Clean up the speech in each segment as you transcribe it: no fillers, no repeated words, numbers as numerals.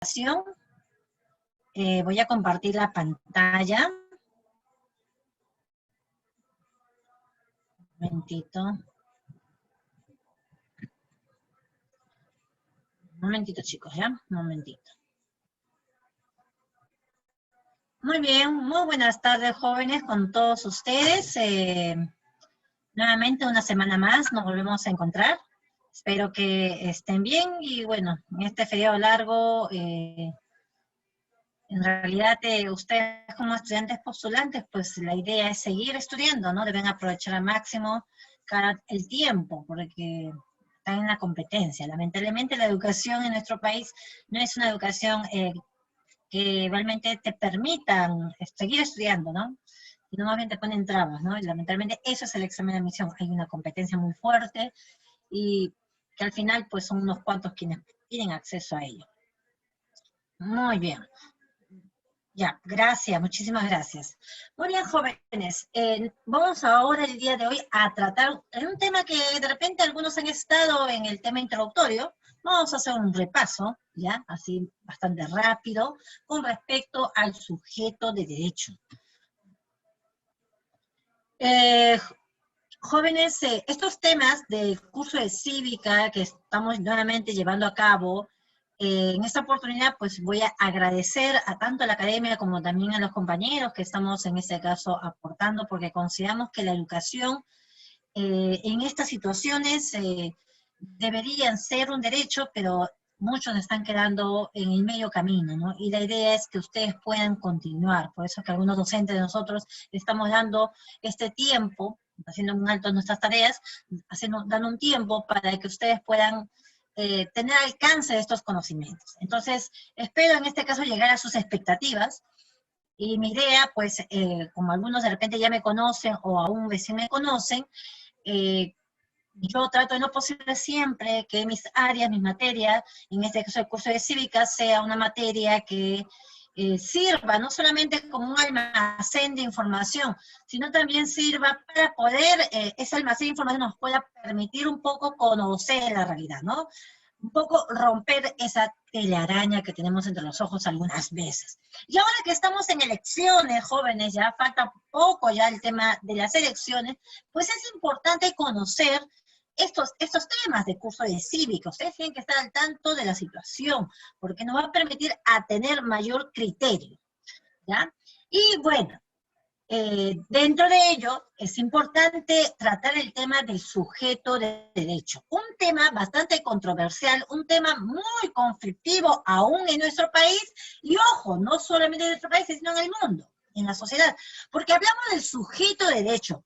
presentación. Voy a compartir la pantalla. Un momentito. Un momentito, chicos, ¿ya? Un momentito. Muy bien, muy buenas tardes, jóvenes, con todos ustedes. Nuevamente, una semana más, nos volvemos a encontrar. Espero que estén bien y, bueno, en este feriado largo, en realidad, ustedes como estudiantes postulantes, pues la idea es seguir estudiando, ¿no? Deben aprovechar al máximo el tiempo, porque están en la competencia. Lamentablemente, la educación en nuestro país no es una educación que realmente te permitan seguir estudiando, ¿no? Sino más bien te ponen trabas, ¿no? Y lamentablemente eso es el examen de admisión. Hay una competencia muy fuerte y que al final pues son unos cuantos quienes tienen acceso a ello. Muy bien. Ya, gracias, muchísimas gracias. Muy bien, jóvenes, vamos ahora el día de hoy a tratar un tema que de repente algunos han estado en el tema introductorio. Vamos a hacer un repaso, ya, así bastante rápido, con respecto al sujeto de derecho. Jóvenes, estos temas del curso de cívica que estamos nuevamente llevando a cabo, en esta oportunidad pues voy a agradecer a tanto a la academia como también a los compañeros que estamos en este caso aportando, porque consideramos que la educación en estas situaciones deberían ser un derecho, pero muchos están quedando en el medio camino, ¿no? Y la idea es que ustedes puedan continuar, por eso que algunos docentes de nosotros estamos dando este tiempo, haciendo un alto en nuestras tareas, dando un tiempo para que ustedes puedan tener alcance de estos conocimientos. Entonces, espero en este caso llegar a sus expectativas, y mi idea, pues, como algunos de repente ya me conocen o aún recién me conocen, yo trato de lo posible siempre que mis áreas, mis materias, en este caso el curso de cívica, sea una materia que sirva no solamente como un almacén de información, sino también sirva para poder, ese almacén de información nos pueda permitir un poco conocer la realidad, ¿no? Un poco romper esa telaraña que tenemos entre los ojos algunas veces. Y ahora que estamos en elecciones, jóvenes, ya falta poco ya el tema de las elecciones, pues es importante conocer estos temas de curso de cívica. Ustedes tienen que estar al tanto de la situación, porque nos va a permitir a tener mayor criterio, ¿ya? Y bueno, dentro de ello es importante tratar el tema del sujeto de derecho. Un tema bastante controversial, un tema muy conflictivo aún en nuestro país, y ojo, no solamente en nuestro país, sino en el mundo, en la sociedad, porque hablamos del sujeto de derecho.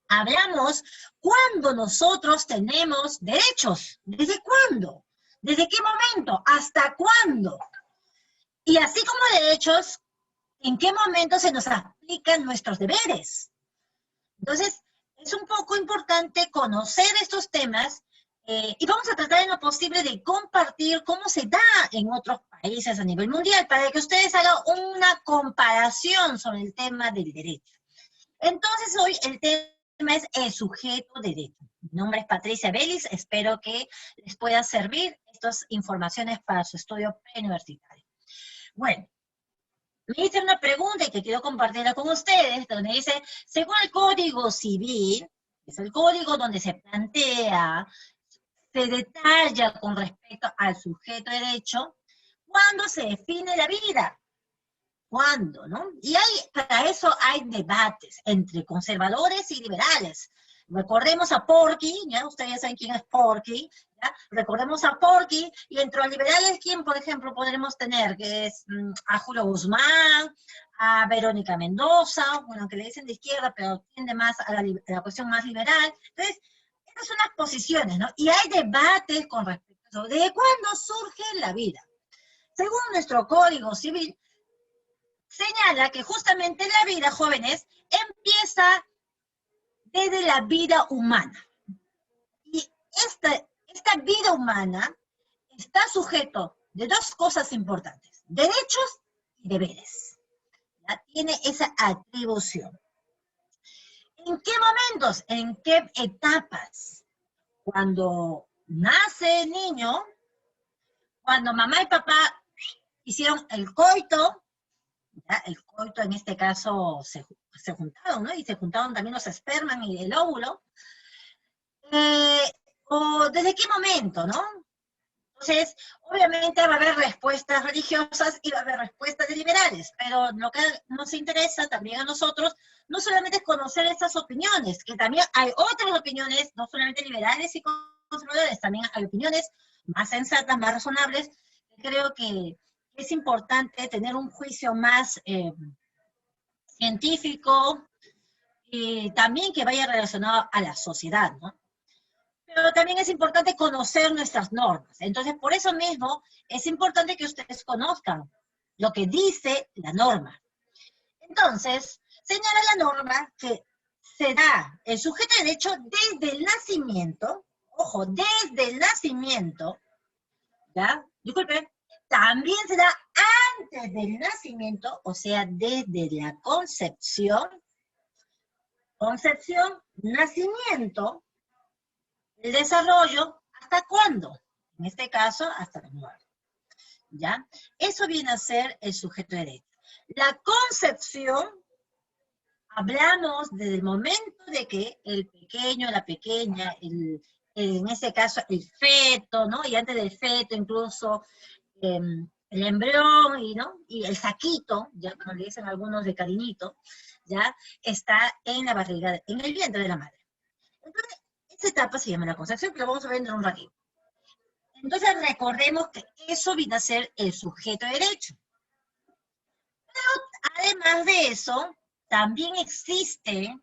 Hablamos cuando nosotros tenemos derechos. ¿Desde cuándo? ¿Desde qué momento? ¿Hasta cuándo? Y así como derechos, ¿en qué momento se nos aplican nuestros deberes? Entonces, es un poco importante conocer estos temas y vamos a tratar en lo posible de compartir cómo se da en otros países a nivel mundial para que ustedes hagan una comparación sobre el tema del derecho. Entonces, hoy el tema es el sujeto de derecho. Mi nombre es Patricia Vélez, espero que les pueda servir estas informaciones para su estudio preuniversitario. Bueno, me hice una pregunta y que quiero compartirla con ustedes, donde dice, según el Código Civil, es el código donde se plantea, se detalla con respecto al sujeto de derecho, ¿cuándo se define la vida? ¿Cuándo, no? Y para eso hay debates entre conservadores y liberales. Recordemos a Porky, ¿ya? Ustedes saben quién es Porky, ¿ya? Recordemos a Porky, y entre los liberales, ¿quién, por ejemplo, podremos tener? Que es a Julio Guzmán, a Verónica Mendoza, bueno, que le dicen de izquierda, pero tiende más a la cuestión más liberal. Entonces, esas son las posiciones, ¿no? Y hay debates con respecto a eso. ¿De cuándo surge la vida? Según nuestro Código Civil, señala que justamente la vida, jóvenes, empieza desde la vida humana. Y esta vida humana está sujeto de dos cosas importantes, derechos y deberes. ¿Ya? Tiene esa atribución. ¿En qué momentos? ¿En qué etapas? Cuando nace el niño, cuando mamá y papá hicieron el coito, ¿ya? El coito en este caso se juntaron, ¿no? Y se juntaron también los espermas y el óvulo. O desde qué momento, ¿no? Entonces, obviamente va a haber respuestas religiosas y va a haber respuestas liberales, pero lo que nos interesa también a nosotros no solamente es conocer estas opiniones, que también hay otras opiniones, no solamente liberales y conservadores, también hay opiniones más sensatas, más razonables. Creo que es importante tener un juicio más científico y también que vaya relacionado a la sociedad, ¿no? Pero también es importante conocer nuestras normas. Entonces, por eso mismo, es importante que ustedes conozcan lo que dice la norma. Entonces, señala la norma que se da el sujeto de derecho desde el nacimiento, ojo, desde el nacimiento, ¿ya? Disculpen, también se da antes del nacimiento, o sea, desde la concepción, nacimiento, el desarrollo, ¿hasta cuándo? En este caso, hasta la muerte, ¿ya? Eso viene a ser el sujeto de derecho. La concepción, hablamos desde el momento de que el pequeño, la pequeña, en este caso el feto, ¿no? Y antes del feto incluso el embrión y el saquito, ya como le dicen algunos de cariñito, ya está en la barriga, en el vientre de la madre. Entonces, esta etapa se llama la concepción, que lo vamos a ver en un ratito. Entonces, recordemos que eso viene a ser el sujeto de derecho. Pero, además de eso, también existe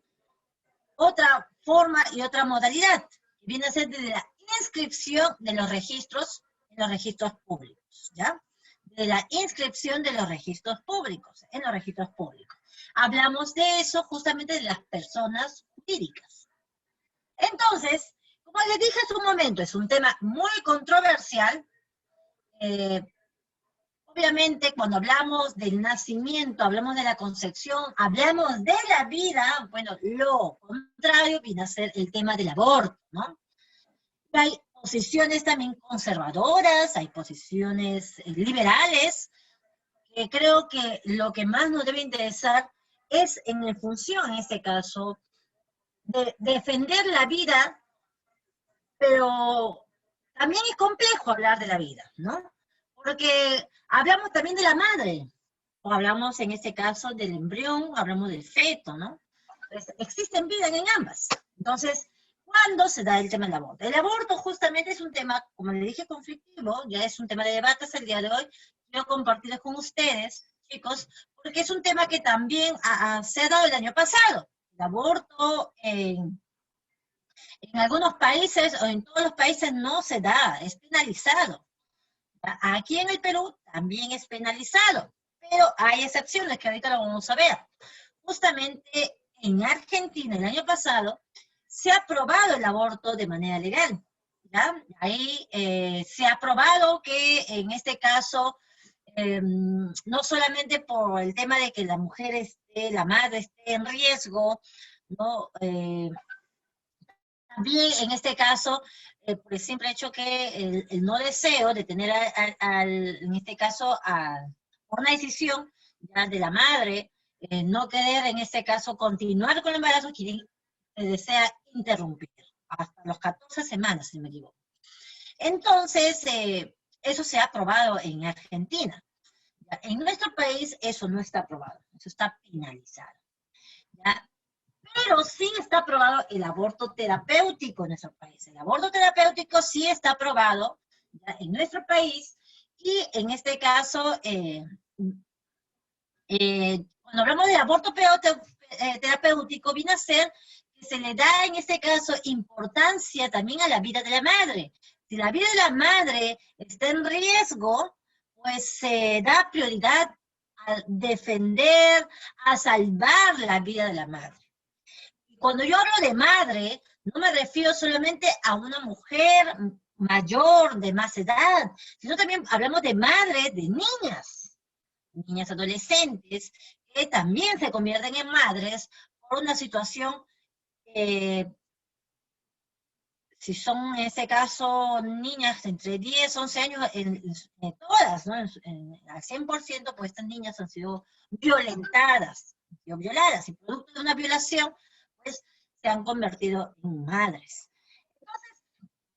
otra forma y otra modalidad, que viene a ser desde la inscripción de los registros en los registros públicos, ¿ya? De la inscripción de los registros públicos, en los registros públicos. Hablamos de eso justamente de las personas jurídicas. Entonces, como les dije hace un momento, es un tema muy controversial. Obviamente, cuando hablamos del nacimiento, hablamos de la concepción, hablamos de la vida, bueno, lo contrario viene a ser el tema del aborto, ¿no? Hay posiciones también conservadoras, hay posiciones liberales, que creo que lo que más nos debe interesar es en función, en este caso, de defender la vida, pero también es complejo hablar de la vida, ¿no? Porque hablamos también de la madre, o hablamos en este caso del embrión, hablamos del feto, ¿no? Pues existen vidas en ambas. Entonces, ¿cuándo se da el tema del aborto? El aborto justamente es un tema, como le dije, conflictivo, ya es un tema de debate hasta el día de hoy. Quiero compartirlo con ustedes, chicos, porque es un tema que también se ha dado el año pasado. El aborto en algunos países o en todos los países no se da, es penalizado. Aquí en el Perú también es penalizado, pero hay excepciones que ahorita lo vamos a ver. Justamente en Argentina el año pasado se ha aprobado el aborto de manera legal, ¿ya? Ahí se ha aprobado que en este caso, no solamente por el tema de que la mujer esté, la madre esté en riesgo, ¿no? También en este caso, por el simple hecho que el no deseo de tener, en este caso, por una decisión ya de la madre, no querer en este caso continuar con el embarazo, quien desea interrumpir, hasta los 14 semanas, si no me equivoco. Entonces, eso se ha aprobado en Argentina. ¿Ya? En nuestro país eso no está aprobado, eso está penalizado. ¿Ya? Pero sí está aprobado el aborto terapéutico en nuestro país. El aborto terapéutico sí está aprobado, ¿ya?, en nuestro país, y en este caso, cuando hablamos de aborto terapéutico, viene a ser que se le da en este caso importancia también a la vida de la madre. Si la vida de la madre está en riesgo, pues se da prioridad a defender, a salvar la vida de la madre. Cuando yo hablo de madre, no me refiero solamente a una mujer mayor, de más edad, sino también hablamos de madres, de niñas adolescentes, que también se convierten en madres por una situación si son en este caso niñas entre 10, 11 años, todas, ¿no? Al 100%, pues estas niñas han sido violentadas, y producto de una violación, pues se han convertido en madres. Entonces,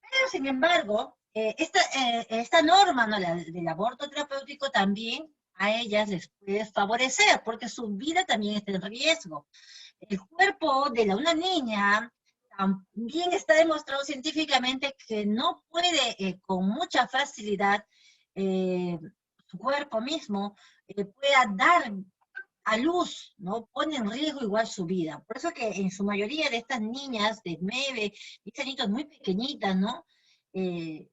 pero sin embargo, esta norma, ¿no?, del aborto terapéutico también a ellas les puede favorecer, porque su vida también está en riesgo. El cuerpo de una niña también está demostrado científicamente que no puede con mucha facilidad su cuerpo mismo pueda dar a luz, ¿no? Pone en riesgo igual su vida. Por eso que en su mayoría de estas niñas de 9, 10 añitos muy pequeñitas, ¿no? Eh,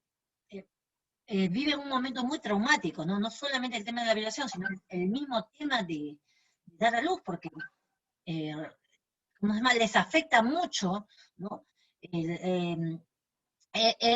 eh, viven un momento muy traumático, ¿no? No solamente el tema de la violación, sino el mismo tema de dar a luz, porque eh, no es más, les afecta mucho, ¿no?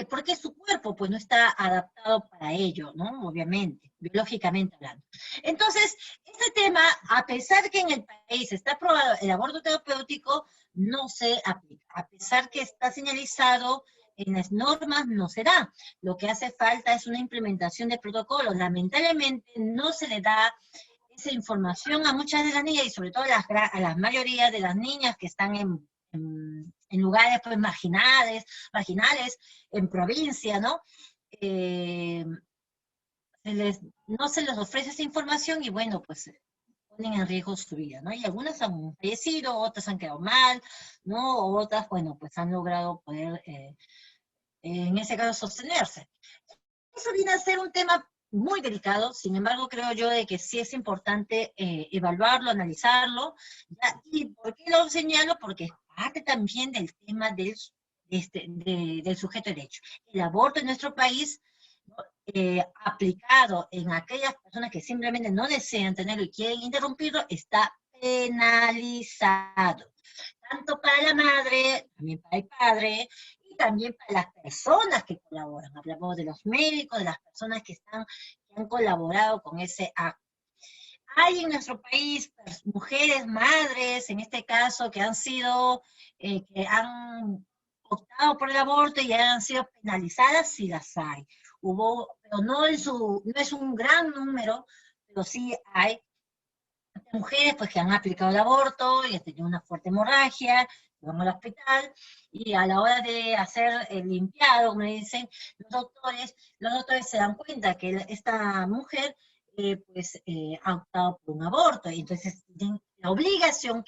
Porque su cuerpo pues no está adaptado para ello, ¿no? Obviamente, biológicamente hablando. Entonces, este tema, a pesar que en el país está aprobado el aborto terapéutico, no se aplica. A pesar que está señalizado en las normas, no se da. Lo que hace falta es una implementación de protocolos. Lamentablemente, no se le da esa información a muchas de las niñas, y sobre todo a la mayoría de las niñas que están en lugares pues marginales, en provincia, ¿no? No se les ofrece esa información y bueno, pues ponen en riesgo su vida, ¿no? Y algunas han fallecido, otras han quedado mal, ¿no? Otras, bueno, pues han logrado poder, en ese caso, sostenerse. Eso viene a ser un tema muy delicado, sin embargo creo yo de que sí es importante evaluarlo, analizarlo, ¿ya? ¿Y por qué lo señalo? Porque es parte también del tema del sujeto de derecho. El aborto en nuestro país, ¿no?, aplicado en aquellas personas que simplemente no desean tenerlo y quieren interrumpirlo, está penalizado, tanto para la madre, también para el padre, y también para las personas que colaboran. Hablamos de los médicos, de las personas que han colaborado con ese acto. Hay en nuestro país pues, mujeres, madres, en este caso, que que han optado por el aborto y han sido penalizadas, sí las hay. Pero no es un gran número, pero sí hay mujeres pues que han aplicado el aborto y han tenido una fuerte hemorragia, van al hospital, y a la hora de hacer el limpiado, como le dicen los doctores se dan cuenta que esta mujer ha optado por un aborto, y entonces tienen la obligación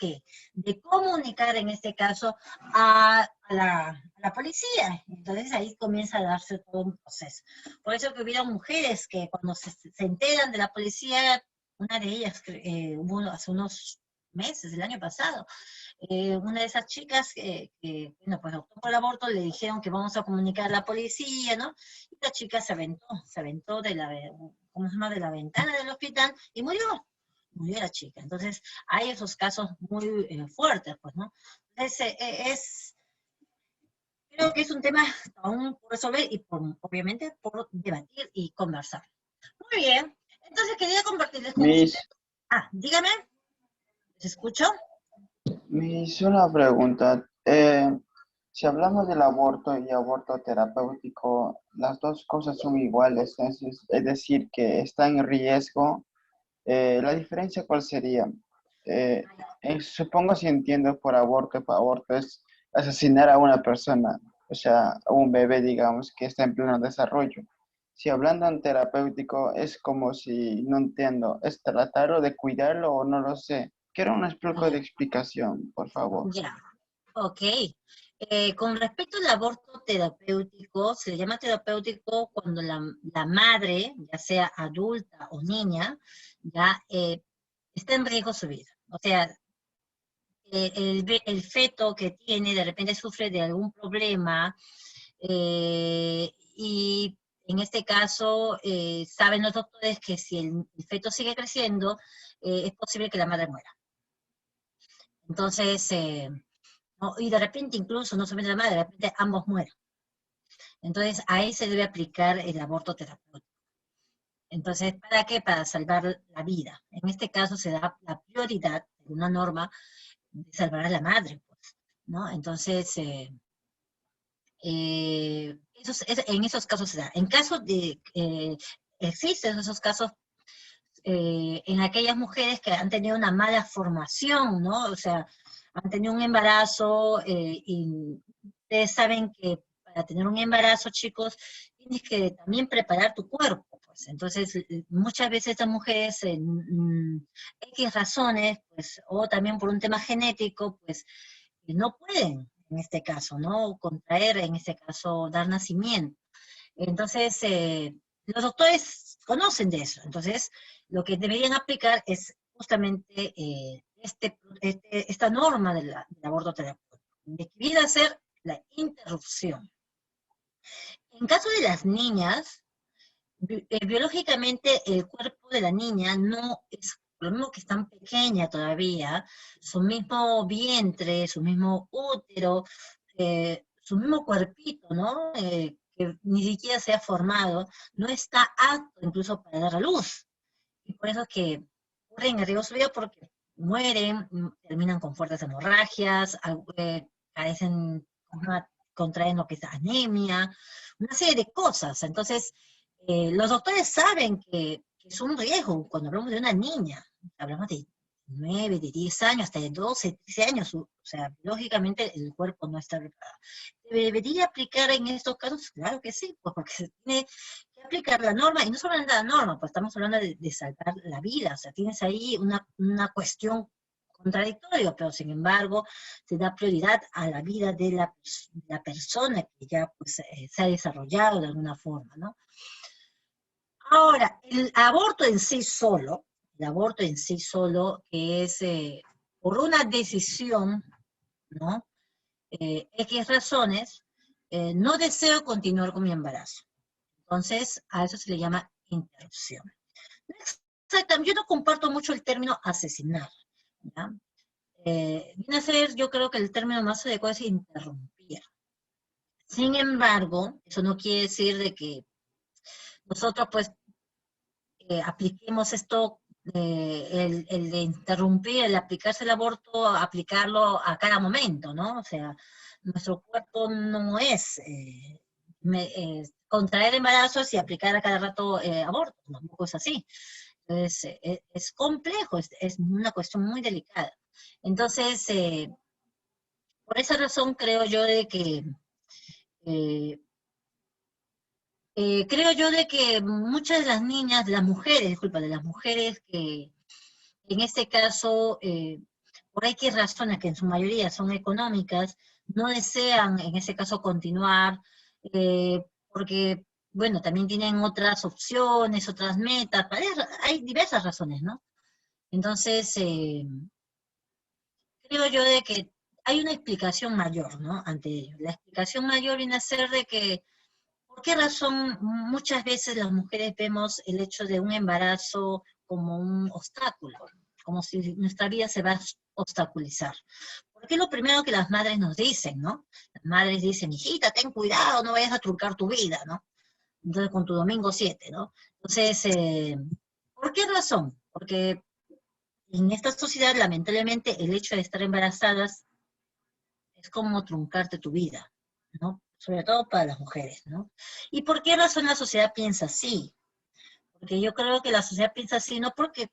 de comunicar en este caso a la policía. Entonces ahí comienza a darse todo un proceso. Por eso que hubieron mujeres que cuando se enteran de la policía, una de ellas hubo hace unos meses, el año pasado, una de esas chicas bueno, pues optó por el aborto, le dijeron que vamos a comunicar a la policía, ¿no? Y la chica se aventó ¿cómo se llama?, de la ventana del hospital y murió la chica. Entonces, hay esos casos muy fuertes, pues, ¿no? Entonces, creo que es un tema aún por resolver y obviamente por debatir y conversar. Muy bien, entonces quería compartirles con Miss, ustedes. Dígame, ¿les escucho? me hizo una pregunta. Si hablamos del aborto y aborto terapéutico, las dos cosas son iguales, es decir, que está en riesgo. ¿La diferencia cuál sería? Eh, Supongo si entiendo por aborto es asesinar a una persona, o sea, a un bebé, digamos, que está en pleno desarrollo. Si hablando en terapéutico es como si, no entiendo, ¿es tratarlo de cuidarlo o no lo sé? Quiero un poco de explicación, por favor. Ya, ok. Con respecto al aborto terapéutico, se le llama terapéutico cuando la madre, ya sea adulta o niña, ya está en riesgo su vida. O sea, el feto que tiene de repente sufre de algún problema, y en este caso saben los doctores que si el feto sigue creciendo, es posible que la madre muera. Entonces, ¿no? Y de repente incluso, no solamente la madre, de repente ambos mueren. Entonces, ahí se debe aplicar el aborto terapéutico. Entonces, ¿para qué? Para salvar la vida. En este caso se da la prioridad de una norma de salvar a la madre, pues, ¿no? Entonces, En esos casos se da. En caso de, existen esos casos en aquellas mujeres que han tenido una mala formación, ¿no? O sea, han tenido un embarazo y ustedes saben que para tener un embarazo, chicos, tienes que también preparar tu cuerpo, pues. Entonces, muchas veces estas mujeres, X razones, pues, o también por un tema genético, pues, no pueden, en este caso, ¿no? Contraer, en este caso, dar nacimiento. Entonces, los doctores conocen de eso. Entonces, lo que deberían aplicar es justamente esta norma del aborto terapéutico, de que debería ser la interrupción. En caso de las niñas, biológicamente el cuerpo de la niña no es lo mismo que es tan pequeña todavía, su mismo vientre, su mismo útero, su mismo cuerpito, ¿no? Que ni siquiera se ha formado, no está apto incluso para dar a luz. Y por eso es que corren el riesgo de su vida porque mueren, terminan con fuertes hemorragias, carecen, contraen lo que es anemia, una serie de cosas. Entonces, los doctores saben que es un riesgo cuando hablamos de una niña, hablamos de 9, de 10 años, hasta de 12, 13 años, o sea, lógicamente el cuerpo no está preparado. ¿Debería aplicar en estos casos? Claro que sí, pues porque se tiene que aplicar la norma, y no solamente la norma, pues estamos hablando de salvar la vida, o sea, tienes ahí una cuestión contradictoria, pero sin embargo se da prioridad a la vida de la persona que ya pues, se ha desarrollado de alguna forma, ¿no? Ahora, el aborto en sí solo, que es por una decisión, ¿no? X razones, no deseo continuar con mi embarazo. Entonces, a eso se le llama interrupción. Exactamente, yo no comparto mucho el término asesinar, ¿ya? Viene a ser, yo creo que el término más adecuado es interrumpir. Sin embargo, eso no quiere decir de que nosotros pues apliquemos esto, el de interrumpir, el aplicarse el aborto, aplicarlo a cada momento, ¿no? O sea, nuestro cuerpo no es contraer embarazos y aplicar a cada rato aborto, tampoco es así. Entonces, es complejo, es una cuestión muy delicada. Entonces, por esa razón creo yo de que eh, creo yo de que muchas de las niñas, de las mujeres, disculpa, de las mujeres que en este caso, por ahí que razones que en su mayoría son económicas, no desean en ese caso continuar, porque, bueno, también tienen otras opciones, otras metas, hay diversas razones, ¿no? Entonces, creo yo de que hay una explicación mayor, ¿no? Ante ello. La explicación mayor viene a ser de que ¿por qué razón muchas veces las mujeres vemos el hecho de un embarazo como un obstáculo? Como si nuestra vida se va a obstaculizar. Porque es lo primero que las madres nos dicen, ¿no? Las madres dicen, hijita, ten cuidado, no vayas a truncar tu vida, ¿no? Entonces, con tu domingo 7, ¿no? Entonces, ¿por qué razón? Porque en esta sociedad, lamentablemente, el hecho de estar embarazadas es como truncarte tu vida, ¿no? Sobre todo para las mujeres, ¿no? ¿Y por qué razón la sociedad piensa así? Porque yo creo que la sociedad piensa así no porque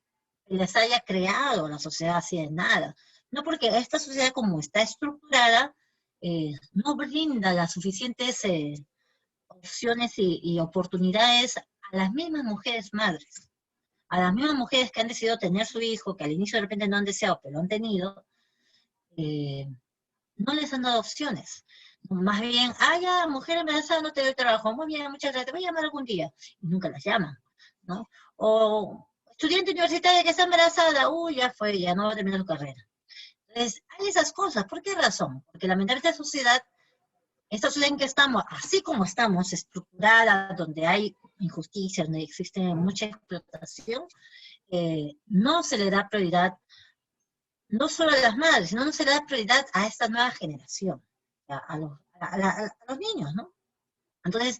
les haya creado la sociedad así de nada, no porque esta sociedad como está estructurada, no brinda las suficientes opciones y oportunidades a las mismas mujeres madres, a las mismas mujeres que han decidido tener su hijo, que al inicio de repente no han deseado, pero lo han tenido, eh, no les han dado opciones. Más bien, ya, mujer embarazada, no te doy trabajo. Muy bien, muchas gracias, te voy a llamar algún día. Y nunca las llaman, ¿no? O estudiante universitaria que está embarazada, ya fue, ya no va a terminar su carrera. Entonces, hay esas cosas. ¿Por qué razón? Porque lamentablemente esta sociedad en que estamos, así como estamos, estructurada, donde hay injusticia, donde existe mucha explotación, no se le da prioridad no solo a las madres, sino no se le da prioridad a esta nueva generación, a los niños, ¿no? Entonces,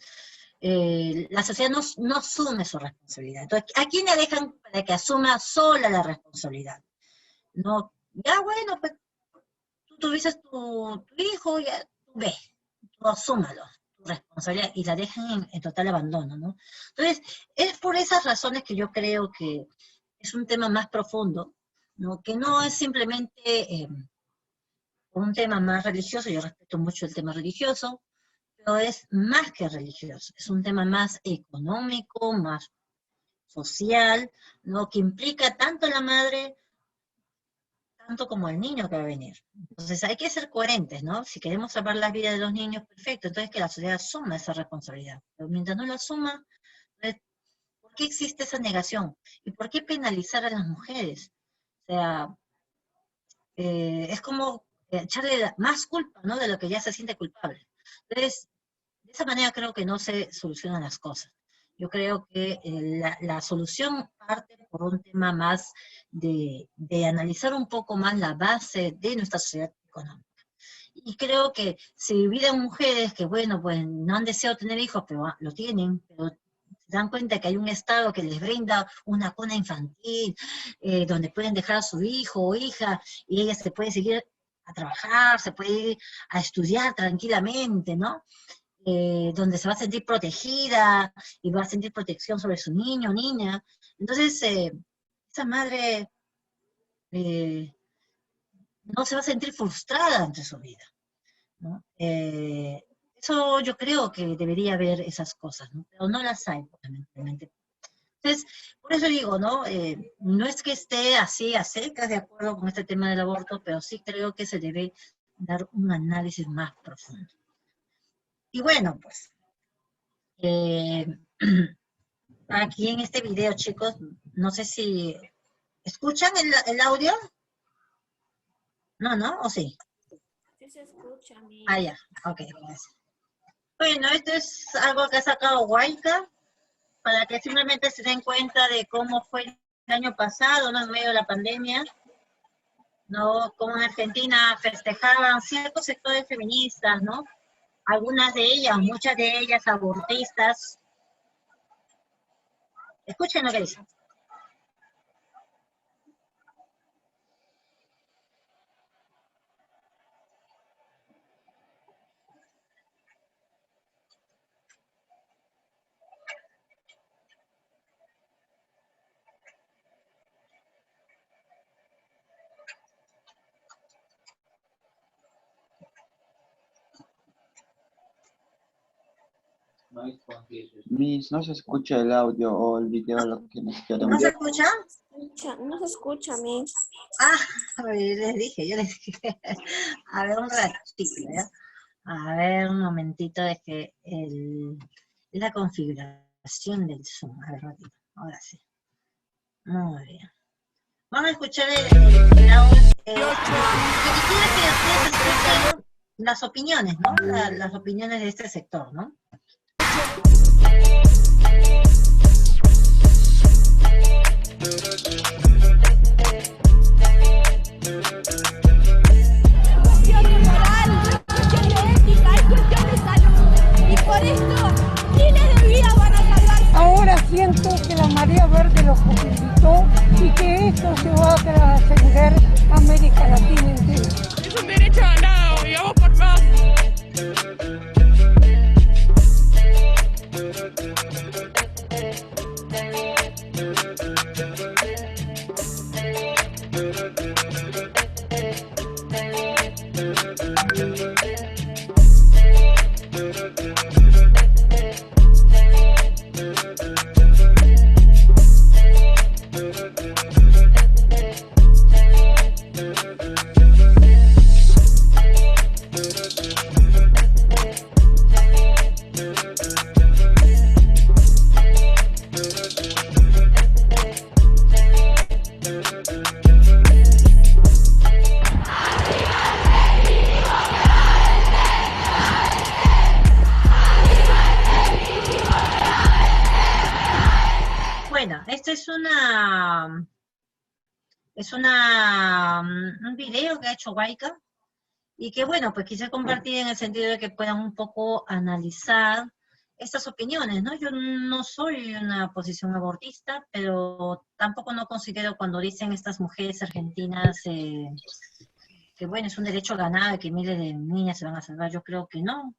la sociedad no asume su responsabilidad. Entonces, ¿a quién le dejan para que asuma sola la responsabilidad? No, ya bueno, pues tú tuviste tu hijo, ya tú ve, tú asúmalo, tu responsabilidad, y la dejan en total abandono, ¿no? Entonces, es por esas razones que yo creo que es un tema más profundo, ¿no? Que no es simplemente un tema más religioso, yo respeto mucho el tema religioso, pero es más que religioso, es un tema más económico, más social, ¿no? Que implica tanto a la madre, tanto como al niño que va a venir. Entonces hay que ser coherentes, ¿no? Si queremos salvar la vida de los niños, perfecto, entonces que la sociedad asuma esa responsabilidad. Pero mientras no la asuma, entonces, ¿por qué existe esa negación? ¿Y por qué penalizar a las mujeres? O sea, es como echarle más culpa, ¿no? De lo que ya se siente culpable. Entonces, de esa manera creo que no se solucionan las cosas. Yo creo que la solución parte por un tema más de analizar un poco más la base de nuestra sociedad económica. Y creo que si hubieran mujeres que, bueno, pues no han deseado tener hijos, pero lo tienen, pero se dan cuenta que hay un Estado que les brinda una cuna infantil, donde pueden dejar a su hijo o hija, y ella se puede seguir a trabajar, se puede ir a estudiar tranquilamente, ¿no? Donde se va a sentir protegida y va a sentir protección sobre su niño o niña. Entonces, esa madre no se va a sentir frustrada ante su vida, ¿no? Eso yo creo que debería haber esas cosas, ¿no? Pero no las hay, lamentablemente. Entonces, por eso digo, ¿no? No es que esté así a secas de acuerdo con este tema del aborto, pero sí creo que se debe dar un análisis más profundo. Y bueno, pues, aquí en este video, chicos, no sé si escuchan el audio. No, ¿no? ¿O sí? Sí se escucha, mi. Ah, ya, ok, gracias. Bueno, esto es algo que ha sacado Huayca, para que simplemente se den cuenta de cómo fue el año pasado, ¿no? En medio de la pandemia, ¿no? Cómo en Argentina festejaban ciertos sectores feministas, ¿no? Algunas de ellas, muchas de ellas abortistas. Escuchen lo que dicen. Miss, no se escucha el audio o el video, lo que nos queremos. ¿No se escucha? No se escucha, mi. Ah, yo les dije. A ver, un ratito, ¿ya? A ver, un momentito de que la configuración del Zoom. A ver, ratito. Ahora sí. Muy bien. Vamos a escuchar el audio. Quisiera que ustedes escuchen las opiniones, ¿no? Las opiniones de este sector, ¿no? Cuestiones moral, cuestiones éticas, hay cuestiones de salud. Y por esto, miles de vidas van a salvarse. Ahora siento que la marea verde lo posibilitó y que esto se va a trascender a América Latina entera. Es un derecho ganado, y vamos por más. Bueno, este es un video que ha hecho Huayca, y que bueno, pues quise compartir en el sentido de que puedan un poco analizar estas opiniones, ¿no? Yo no soy una posición abortista, pero tampoco no considero cuando dicen estas mujeres argentinas que bueno, es un derecho ganado y que miles de niñas se van a salvar. Yo creo que no.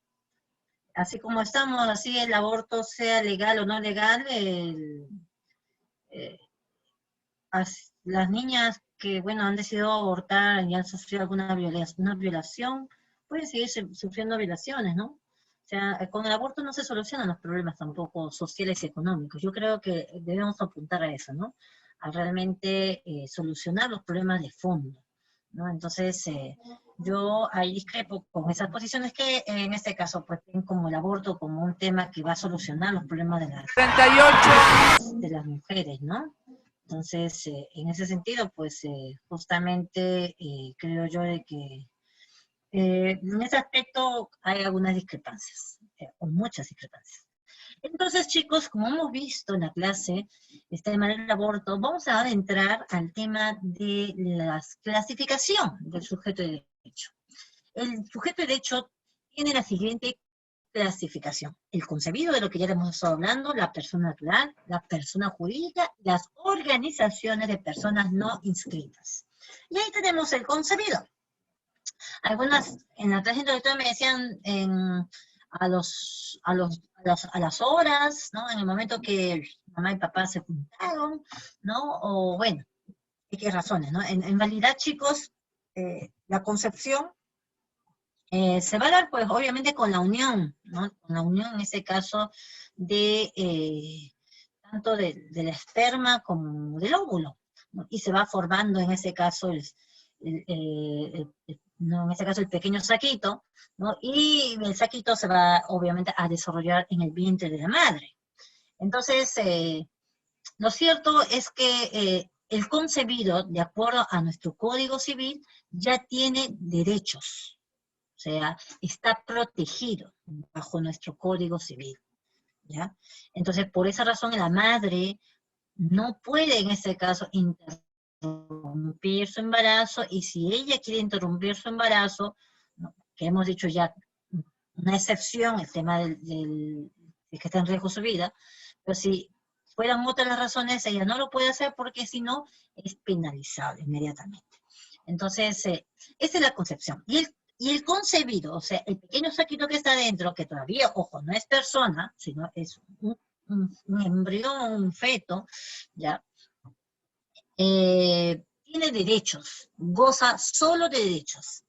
así como estamos, así el aborto sea legal o no legal, las niñas que, bueno, han decidido abortar y han sufrido alguna violación, pueden seguir sufriendo violaciones, ¿no? O sea, con el aborto no se solucionan los problemas tampoco sociales y económicos. Yo creo que debemos apuntar a eso, ¿no? A realmente solucionar los problemas de fondo, ¿no? Entonces, yo ahí discrepo con esas posiciones que en este caso pues ven como el aborto como un tema que va a solucionar los problemas de las mujeres, ¿no? Entonces, en ese sentido, pues justamente creo yo de que en ese aspecto hay algunas discrepancias, o muchas discrepancias. Entonces, chicos, como hemos visto en la clase, este tema del aborto, vamos a adentrar al tema de la clasificación del sujeto de derecho. El sujeto de derecho tiene la siguiente clasificación: el concebido, de lo que ya hemos estado hablando, la persona natural, la persona jurídica, las organizaciones de personas no inscritas. Y ahí tenemos el concebido. Algunas en la clase introductoria me decían a las horas, ¿no? En el momento que mamá y papá se juntaron, ¿no? O bueno, ¿de qué razones, no? En realidad, chicos, la concepción se va a dar, pues, obviamente con la unión, ¿no? Con la unión, en ese caso, de tanto del esperma como del óvulo, ¿no? Y se va formando, en ese caso, no, en este caso el pequeño saquito, ¿no? Y el saquito se va, obviamente, a desarrollar en el vientre de la madre. Entonces, lo cierto es que el concebido, de acuerdo a nuestro Código Civil, ya tiene derechos. O sea, está protegido bajo nuestro Código Civil, ¿ya? Entonces, por esa razón, la madre no puede, en este caso, interrumpir su embarazo, y si ella quiere interrumpir su embarazo, ¿no? Que hemos dicho ya, una excepción, el tema de que está en riesgo su vida, pero si fueran otras las razones, ella no lo puede hacer porque si no, es penalizable inmediatamente. Entonces, esa es la concepción. Y el concebido, o sea, el pequeño saquito que está dentro, que todavía, ojo, no es persona, sino es un embrión, un feto, ¿ya? Tiene derechos, goza solo de derechos,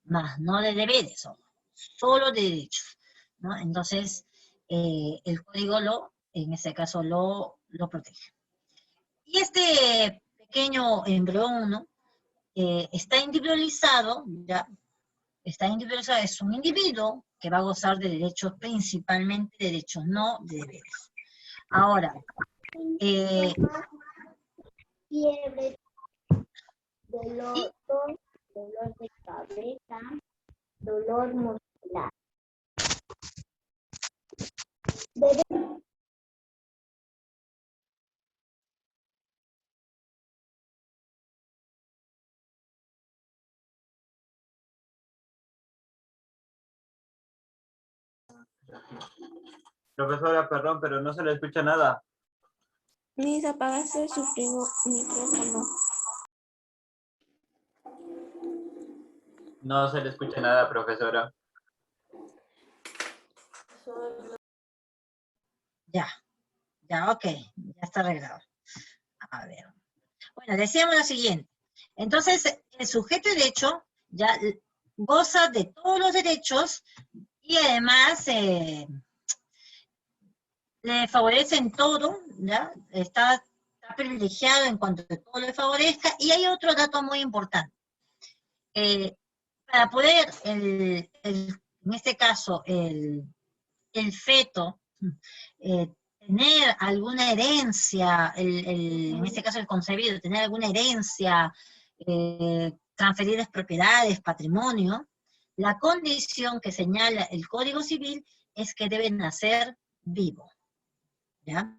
más no de deberes, solo de derechos, ¿no? Entonces, el código en ese caso lo protege. Y este pequeño embrión, ¿no? Está individualizado, ¿ya? Está individualizado, es un individuo que va a gozar de derechos, principalmente derechos, no de deberes. Ahora, fiebre, dolor de cabeza, dolor muscular. Profesora, perdón, pero no se le escucha nada. Miss, apagaste su micrófono. No se le escucha nada, profesora. Ya, ok, ya está arreglado. A ver. Bueno, decíamos lo siguiente. Entonces, el sujeto de derecho ya goza de todos los derechos y además le favorecen todo, ¿ya? Está privilegiado en cuanto a todo le favorezca. Y hay otro dato muy importante. Para poder, en este caso, el feto, tener alguna herencia, en este caso el concebido, tener alguna herencia, transferir propiedades, patrimonio, la condición que señala el Código Civil es que debe nacer vivo, ¿ya?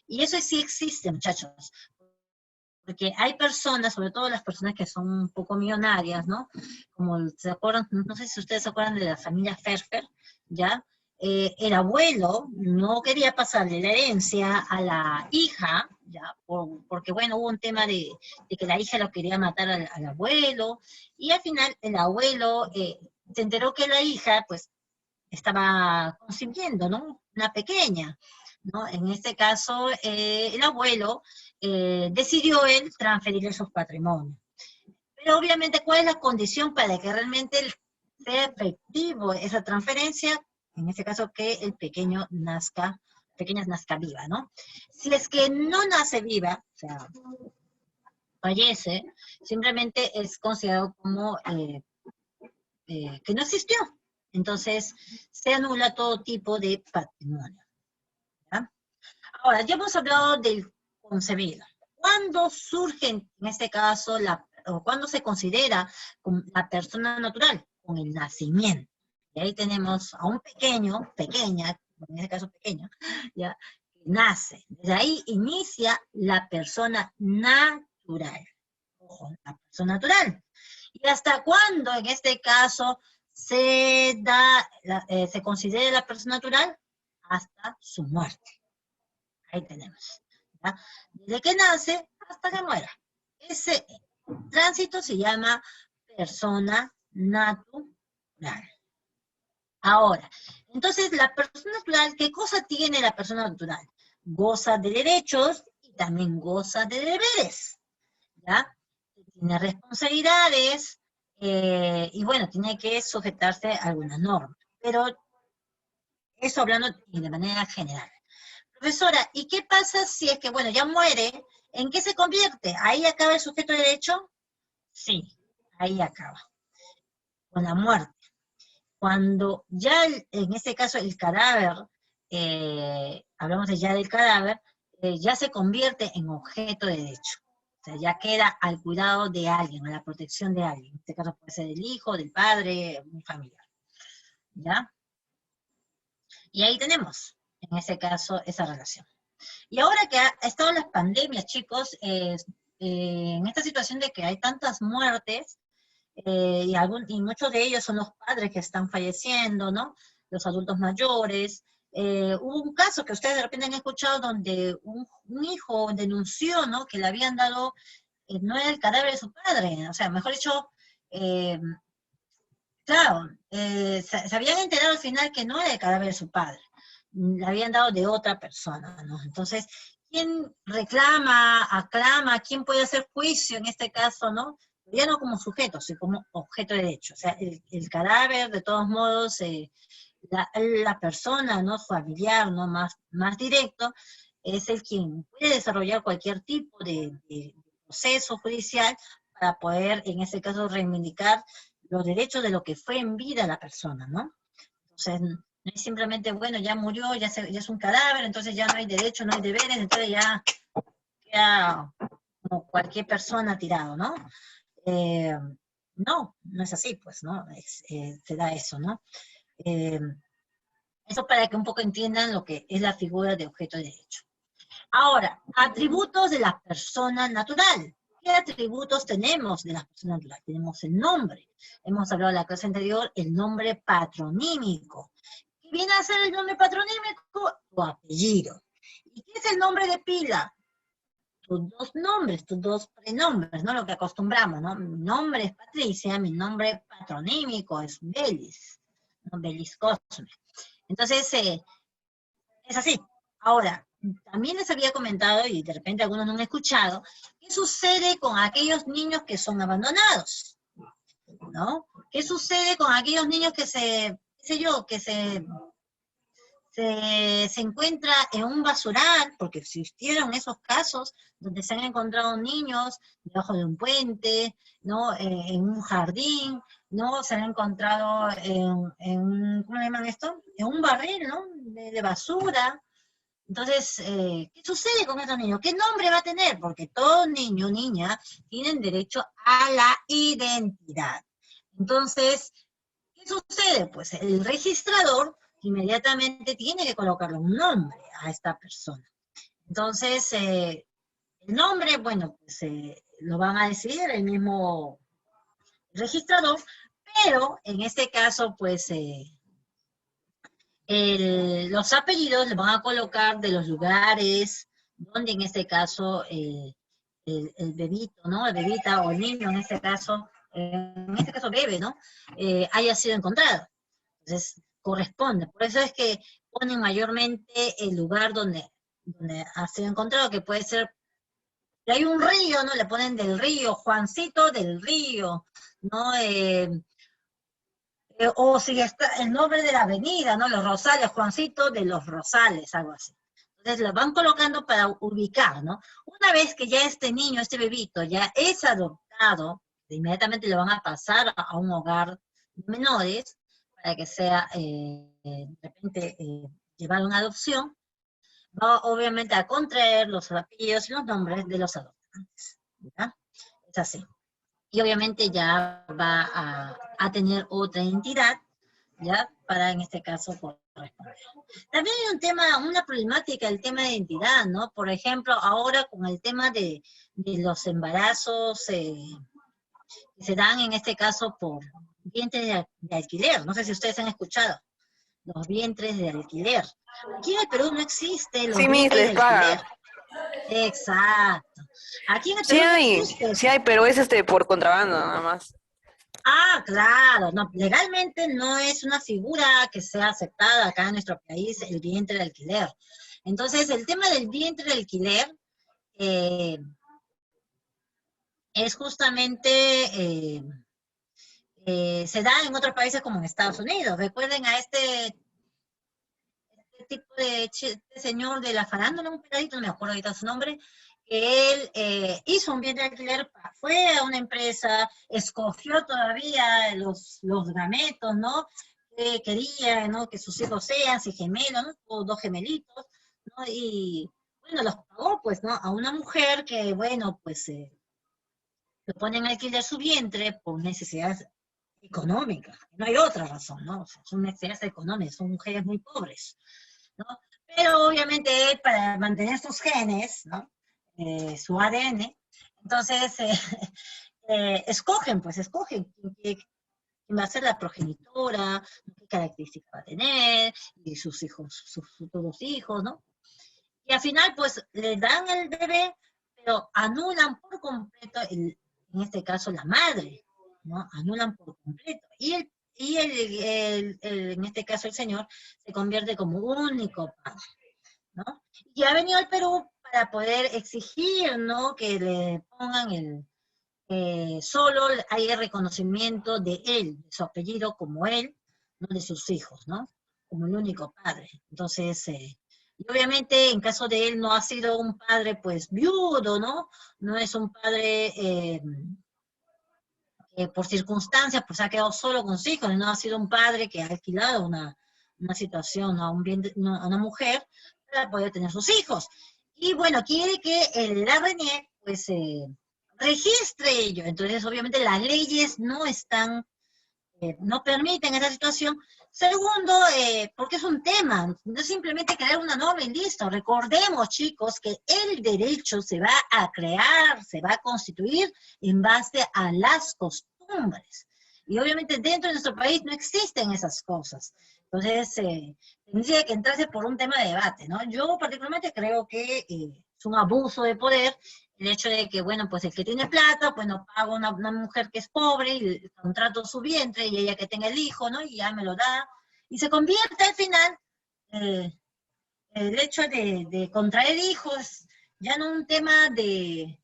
Y eso sí existe, muchachos, porque hay personas, sobre todo las personas que son un poco millonarias, ¿no? Como se acuerdan, no sé si ustedes se acuerdan de la familia Ferfer, ¿ya? El abuelo no quería pasarle la herencia a la hija, ¿ya? Porque bueno, hubo un tema de que la hija lo quería matar al abuelo, y al final el abuelo se enteró que la hija, pues, estaba concibiendo, ¿no? Una pequeña, ¿no? En este caso, el abuelo decidió él transferirle sus patrimonios. Pero obviamente, ¿cuál es la condición para que realmente sea efectivo esa transferencia? En este caso, que el pequeña nazca viva, ¿no? Si es que no nace viva, o sea, fallece, simplemente es considerado como que no existió. Entonces, se anula todo tipo de patrimonio. ¿Ya? Ahora, ya hemos hablado del concebido. ¿Cuándo surge, en este caso, o cuándo se considera como la persona natural? Con el nacimiento. Y ahí tenemos a un pequeña, en este caso pequeño, ya, que nace. Desde ahí inicia la persona natural. Ojo, la persona natural. ¿Y hasta cuándo, en este caso, se considera la persona natural? Hasta su muerte. Ahí tenemos. ¿Ya? Desde que nace hasta que muera. Ese tránsito se llama persona natural. Ahora, entonces la persona natural, ¿qué cosa tiene la persona natural? Goza de derechos y también goza de deberes. ¿Ya? Tiene responsabilidades y bueno, tiene que sujetarse a algunas normas. Pero eso hablando de manera general. Profesora, ¿y qué pasa si es que, bueno, ya muere? ¿En qué se convierte? ¿Ahí acaba el sujeto de derecho? Sí, ahí acaba. Con la muerte. Cuando ya, en este caso, el cadáver, hablamos de ya del cadáver, ya se convierte en objeto de derecho. O sea, ya queda al cuidado de alguien, a la protección de alguien. En este caso puede ser del hijo, del padre, un familiar. ¿Ya? Y ahí tenemos, en ese caso, esa relación. Y ahora que ha estado las pandemias, chicos, en esta situación de que hay tantas muertes, y muchos de ellos son los padres que están falleciendo, ¿no? Los adultos mayores. Hubo un caso que ustedes de repente han escuchado donde un hijo denunció, ¿no? Que le habían dado, no era el cadáver de su padre, o sea, mejor dicho, claro, se habían enterado al final que no era el cadáver de su padre, le habían dado de otra persona, ¿no? Entonces, ¿quién reclama, aclama, quién puede hacer juicio en este caso, ¿no? Ya no como sujeto, sino como objeto de derecho. O sea, el cadáver, de todos modos, la persona, ¿no? Familiar, ¿no? Más directo, es el quien puede desarrollar cualquier tipo de proceso judicial para poder, en ese caso, reivindicar los derechos de lo que fue en vida la persona, ¿no? Entonces, no es simplemente, bueno, ya murió, ya es un cadáver, entonces ya no hay derecho, no hay deberes, entonces ya queda como cualquier persona tirado, ¿no? No es así, pues, ¿no? Se da eso, ¿no? Eso para que un poco entiendan lo que es la figura de objeto de derecho. Ahora, atributos de la persona natural. ¿Qué atributos tenemos de la persona natural? Tenemos el nombre. Hemos hablado en la clase anterior, el nombre patronímico. ¿Qué viene a ser el nombre patronímico? Tu apellido. ¿Y qué es el nombre de pila? Tus dos nombres, tus dos prenombres, ¿no? Lo que acostumbramos, ¿no? Mi nombre es Patricia, mi nombre patronímico es Belis, ¿no? Belis Cosme. Entonces, es así. Ahora, también les había comentado, y de repente algunos no han escuchado, ¿qué sucede con aquellos niños que son abandonados? ¿No? ¿Qué sucede con aquellos niños que se encuentra en un basural? Porque existieron esos casos donde se han encontrado niños debajo de un puente, ¿no? En un jardín, ¿no? Se han encontrado ¿cómo le llaman esto? En un barril, ¿no? De basura. Entonces, ¿qué sucede con estos niños? ¿Qué nombre va a tener? Porque todo niño o niña tienen derecho a la identidad. Entonces, ¿qué sucede? Pues el registrador inmediatamente tiene que colocarle un nombre a esta persona. Entonces, el nombre, bueno, pues lo van a decidir el mismo registrador, pero en este caso, pues, los apellidos le van a colocar de los lugares donde en este caso el bebito, ¿no? El bebita o el niño en este caso bebe, ¿no? Haya sido encontrado. Entonces, corresponde. Por eso es que ponen mayormente el lugar donde ha sido encontrado, que puede ser, si hay un río, ¿no? Le ponen del río, Juancito del Río, ¿no? O si está el nombre de la avenida, ¿no? Los Rosales, Juancito de los Rosales, algo así. Entonces lo van colocando para ubicar, ¿no? Una vez que ya este niño, este bebito, ya es adoptado, inmediatamente lo van a pasar a un hogar de menores, para que sea, de repente, llevado a una adopción, va obviamente a contraer los apellidos y los nombres de los adoptantes, ¿ya? Es así. Y obviamente ya va a tener otra entidad, ¿ya? Para, en este caso, corresponder. También hay un tema, una problemática, el tema de identidad, ¿no? Por ejemplo, ahora con el tema de los embarazos que se dan, en este caso, por vientres de alquiler. No sé si ustedes han escuchado, los vientres de alquiler. Aquí en el Perú no existe los Sí, Miss, vientres les de alquiler. pagan. Exacto. Aquí en el Sí Perú no hay, existe. sí hay, pero es por contrabando nada más. Ah, claro, no, legalmente no es una figura que sea aceptada acá en nuestro país, el vientre de alquiler. Entonces, el tema del vientre de alquiler es justamente, se da en otros países como en Estados Unidos. Recuerden a este tipo de señor de la farándula, un peladito, no me acuerdo ahorita su nombre, que él hizo un vientre de alquiler, fue a una empresa, escogió todavía los gametos, ¿no? Que quería, ¿no? Que sus hijos sean, si gemelos, ¿no? O dos gemelitos, ¿no? Y bueno, los pagó, pues, ¿no? A una mujer que, bueno, pues, le ponen a alquiler su vientre por necesidades económicas. No hay otra razón, ¿no? O sea, son necesidades económicas, son mujeres muy pobres, ¿no? Pero obviamente él, para mantener sus genes, ¿no? Su ADN, entonces escogen quién va a ser la progenitora, qué características va a tener, y sus hijos, sus futuros hijos, ¿no? Y al final, pues, le dan el bebé, pero anulan por completo, en este caso, la madre, ¿no? Anulan por completo. Y en este caso, el señor se convierte como único padre, ¿no? Y ha venido al Perú para poder exigir, ¿no? Que le pongan solo hay el reconocimiento de él, de su apellido como él, no de sus hijos, ¿no? Como el único padre. Entonces, y obviamente en caso de él no ha sido un padre pues viudo, ¿no? No es un padre que por circunstancias pues ha quedado solo con sus hijos, no ha sido un padre que ha alquilado una situación a una mujer para poder tener sus hijos. Y bueno, quiere que el RNE pues registre ello. Entonces, obviamente, las leyes no están, no permiten esa situación. Segundo, porque es un tema, no es simplemente crear una norma y listo. Recordemos, chicos, que el derecho se va a crear, se va a constituir en base a las costumbres. Y obviamente dentro de nuestro país no existen esas cosas. Entonces, tendría que entrarse por un tema de debate, ¿no? Yo particularmente creo que es un abuso de poder el hecho de que, bueno, pues el que tiene plata, pues no paga una mujer que es pobre y contrato su vientre y ella que tenga el hijo, ¿no? Y ya me lo da. Y se convierte al final, el hecho de contraer hijos, ya no un tema de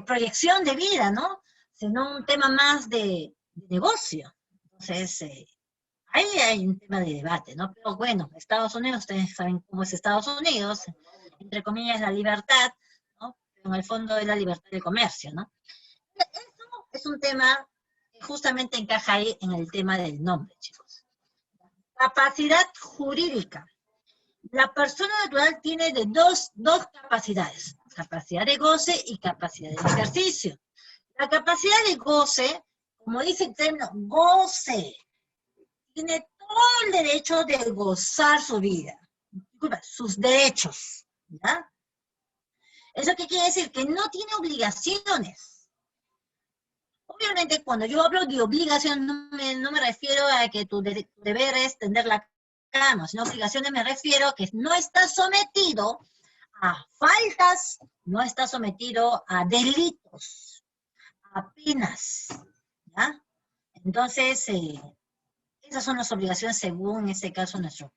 proyección de vida, ¿no? Sino un tema más de negocio. Entonces, ahí hay un tema de debate, ¿no? Pero bueno, Estados Unidos, ustedes saben cómo es Estados Unidos, entre comillas, la libertad, ¿no? Pero en el fondo es la libertad de comercio, ¿no? Eso es un tema que justamente encaja ahí en el tema del nombre, chicos. Capacidad jurídica. La persona natural tiene de dos capacidades, capacidad de goce y capacidad de ejercicio. La capacidad de goce, como dice el término, goce, tiene todo el derecho de gozar su vida, sus derechos, ¿ya? ¿Eso qué quiere decir? Que no tiene obligaciones. Obviamente, cuando yo hablo de obligación, no me refiero a que tu deber es tender la cama, sino obligaciones me refiero a que no está sometido a faltas, no está sometido a delitos, a penas, ¿ya? Entonces, Esas son las obligaciones según, en este caso, nuestro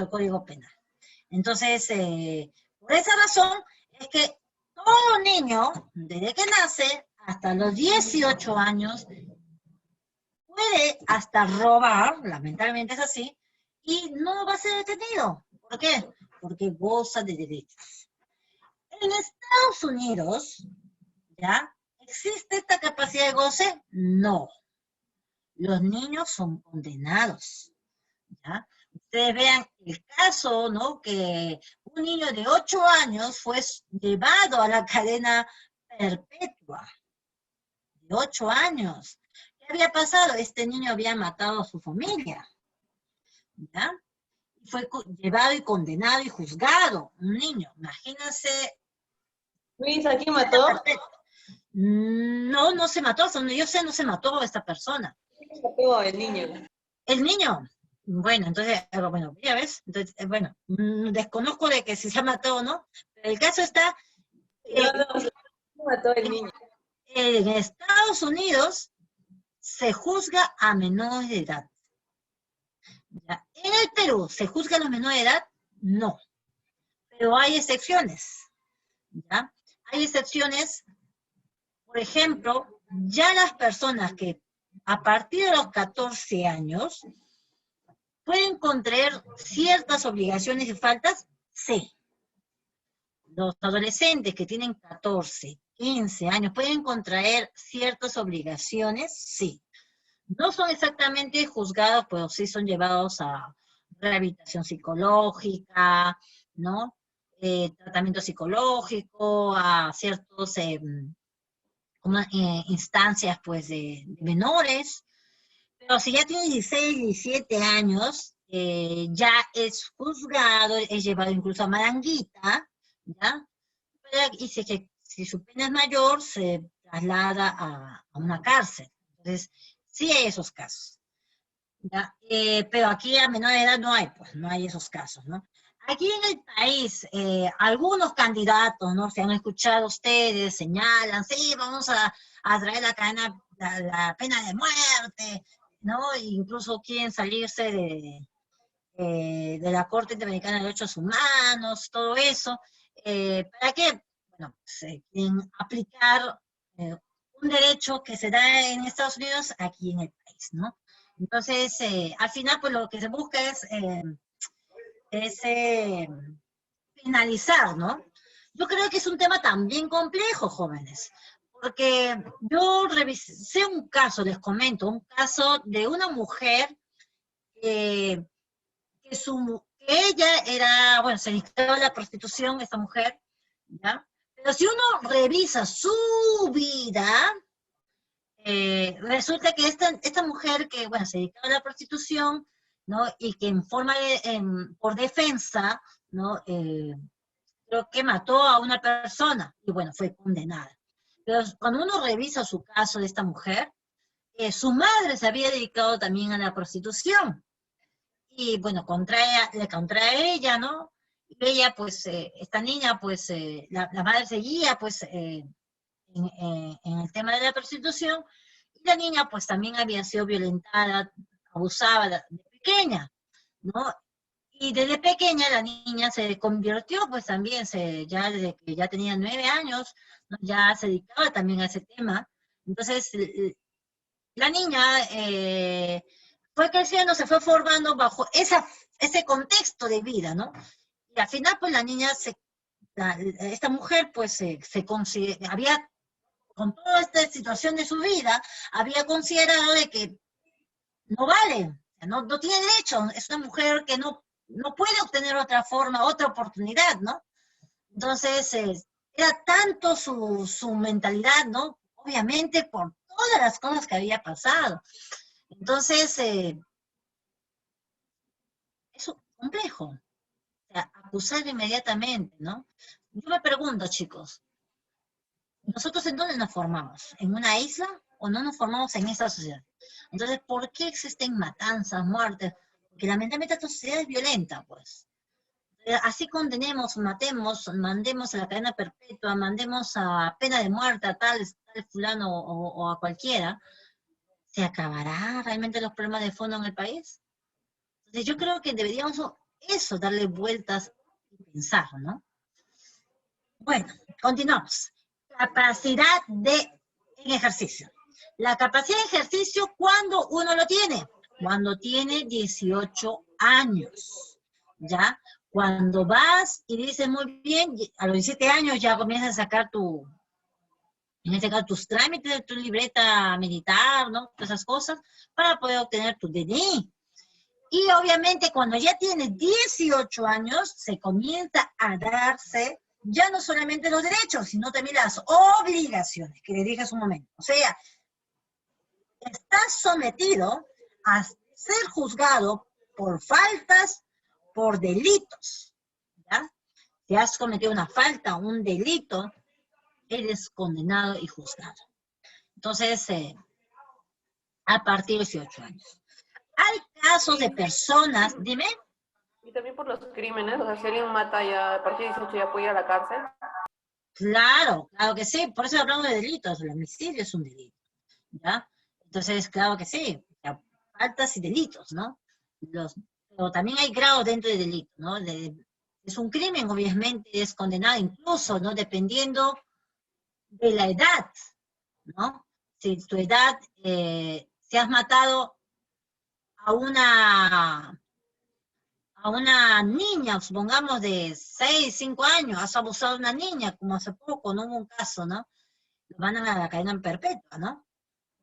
código penal. Entonces, por esa razón, es que todo niño, desde que nace hasta los 18 años, puede hasta robar, lamentablemente es así, y no va a ser detenido. ¿Por qué? Porque goza de derechos. En Estados Unidos, ¿ya? ¿Existe esta capacidad de goce? No. Los niños son condenados, ¿ya? Ustedes vean el caso, ¿no? Que un niño de 8 años fue llevado a la cadena perpetua. De 8 años. ¿Qué había pasado? Este niño había matado a su familia, ¿ya? Fue llevado y condenado y juzgado. Un niño, imagínense. Luis, ¿a quién mató? No, no se mató, hasta donde yo sé no se mató esta persona. ¿Quién mató el niño? El niño, bueno, entonces, bueno, ya ves, entonces, bueno, desconozco de que si se ha matado o no, pero el caso está, ¿Quién mató el niño? en Estados Unidos se juzga a menores de edad. ¿Ya? En el Perú, ¿se juzga a los menores de edad? No, pero hay excepciones, ¿ya? Hay excepciones, por ejemplo, ya las personas que a partir de los 14 años pueden contraer ciertas obligaciones y faltas, sí. Los adolescentes que tienen 14, 15 años pueden contraer ciertas obligaciones, sí. No son exactamente juzgados, pero sí son llevados a rehabilitación psicológica, ¿no? Tratamiento psicológico, a ciertos instancias, pues, de menores. Pero si ya tiene 16, 17 años, ya es juzgado, es llevado incluso a Maranguita, ¿ya? Y si su pena es mayor, se traslada a una cárcel. Entonces, sí hay esos casos, ¿ya? Pero aquí a menor edad no hay, pues, no hay esos casos, ¿no? Aquí en el país, algunos candidatos, ¿no? Se han escuchado ustedes, señalan, sí, vamos a traer la pena de muerte, ¿no? Incluso quieren salirse de la Corte Interamericana de Derechos Humanos, todo eso. ¿Para qué? Bueno, pues, quieren aplicar un derecho que se da en Estados Unidos aquí en el país, ¿no? Entonces, al final, pues lo que se busca es finalizar, ¿no? Yo creo que es un tema también complejo, jóvenes, porque yo revisé un caso, les comento, un caso de una mujer que ella era, bueno, se dedicaba a la prostitución, esta mujer, ¿ya? Pero si uno revisa su vida, resulta que esta mujer que, bueno, se dedicaba a la prostitución, ¿no? Y que por defensa, ¿no? Creo que mató a una persona, y bueno, fue condenada. Pero cuando uno revisa su caso de esta mujer, su madre se había dedicado también a la prostitución, y bueno, contra ella, ¿no? Y ella, pues, esta niña, pues, la madre seguía, pues, en el tema de la prostitución, y la niña, pues, también había sido violentada, abusada de pequeña, ¿no? Y desde pequeña la niña se convirtió, pues, también, ya desde que ya tenía 9 años, ¿no? Ya se dedicaba también a ese tema. Entonces, la niña fue creciendo, se fue formando bajo ese contexto de vida, ¿no? Y al final, pues, la niña, esta mujer, pues, había, con toda esta situación de su vida, había considerado de que no vale, no tiene derecho, es una mujer que no puede obtener otra forma, otra oportunidad, ¿no? Entonces, era tanto su mentalidad, ¿no? Obviamente por todas las cosas que había pasado. Entonces, es complejo, o sea, acusar inmediatamente, ¿no? Yo me pregunto, chicos, ¿nosotros en dónde nos formamos? ¿En una isla o no nos formamos en esta sociedad? Entonces, ¿por qué existen matanzas, muertes? Porque lamentablemente esta sociedad es violenta, pues. Así condenemos, matemos, mandemos a la cadena perpetua, mandemos a pena de muerte a tal fulano o a cualquiera, ¿Se acabará realmente los problemas de fondo en el país? Entonces yo creo que deberíamos eso, darle vueltas y pensar, ¿no? Bueno, continuamos. Capacidad en ejercicio. La capacidad de ejercicio, ¿cuándo uno lo tiene? Cuando tiene 18 años, ¿ya? Cuando vas y dices muy bien, a los 17 años ya comienzas a sacar en este caso, tus trámites, tu libreta militar, ¿no? Todas esas cosas, para poder obtener tu DNI. Y obviamente cuando ya tienes 18 años, se comienza a darse ya no solamente los derechos, sino también las obligaciones, que le dije hace un momento. O sea, estás sometido a ser juzgado por faltas, por delitos, ¿ya? Si has cometido una falta, un delito, eres condenado y juzgado. Entonces, a partir de 18 años. Hay casos de personas, dime. Y también por los crímenes, o sea, si alguien mata ya a partir de 18 ya puede ir a la cárcel. Claro, claro que sí, por eso hablamos de delitos, el homicidio es un delito, ¿ya? Entonces, claro que sí, faltas y delitos, ¿no? Pero también hay grados dentro de delitos, ¿no? Es un crimen, obviamente, es condenado incluso, ¿no? Dependiendo de la edad, ¿no? Si tu edad, si has matado a una niña, supongamos de 6, 5 años, has abusado de una niña, como hace poco, no hubo un caso, ¿no? Lo mandan a la cadena perpetua, ¿no?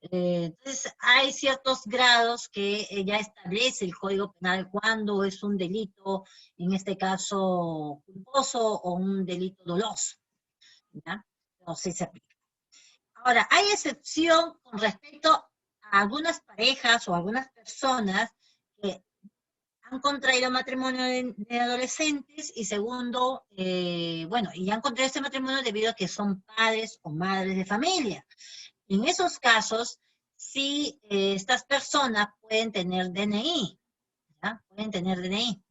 Entonces, hay ciertos grados que ya establece el Código Penal cuando es un delito, en este caso, culposo o un delito doloso, ¿ya? No sé si se aplica. Ahora, hay excepción con respecto a algunas parejas o algunas personas que han contraído matrimonio de adolescentes y segundo, bueno, y han contraído este matrimonio debido a que son padres o madres de familia. En esos casos, sí, estas personas pueden tener DNI, ¿ya? Pueden tener DNI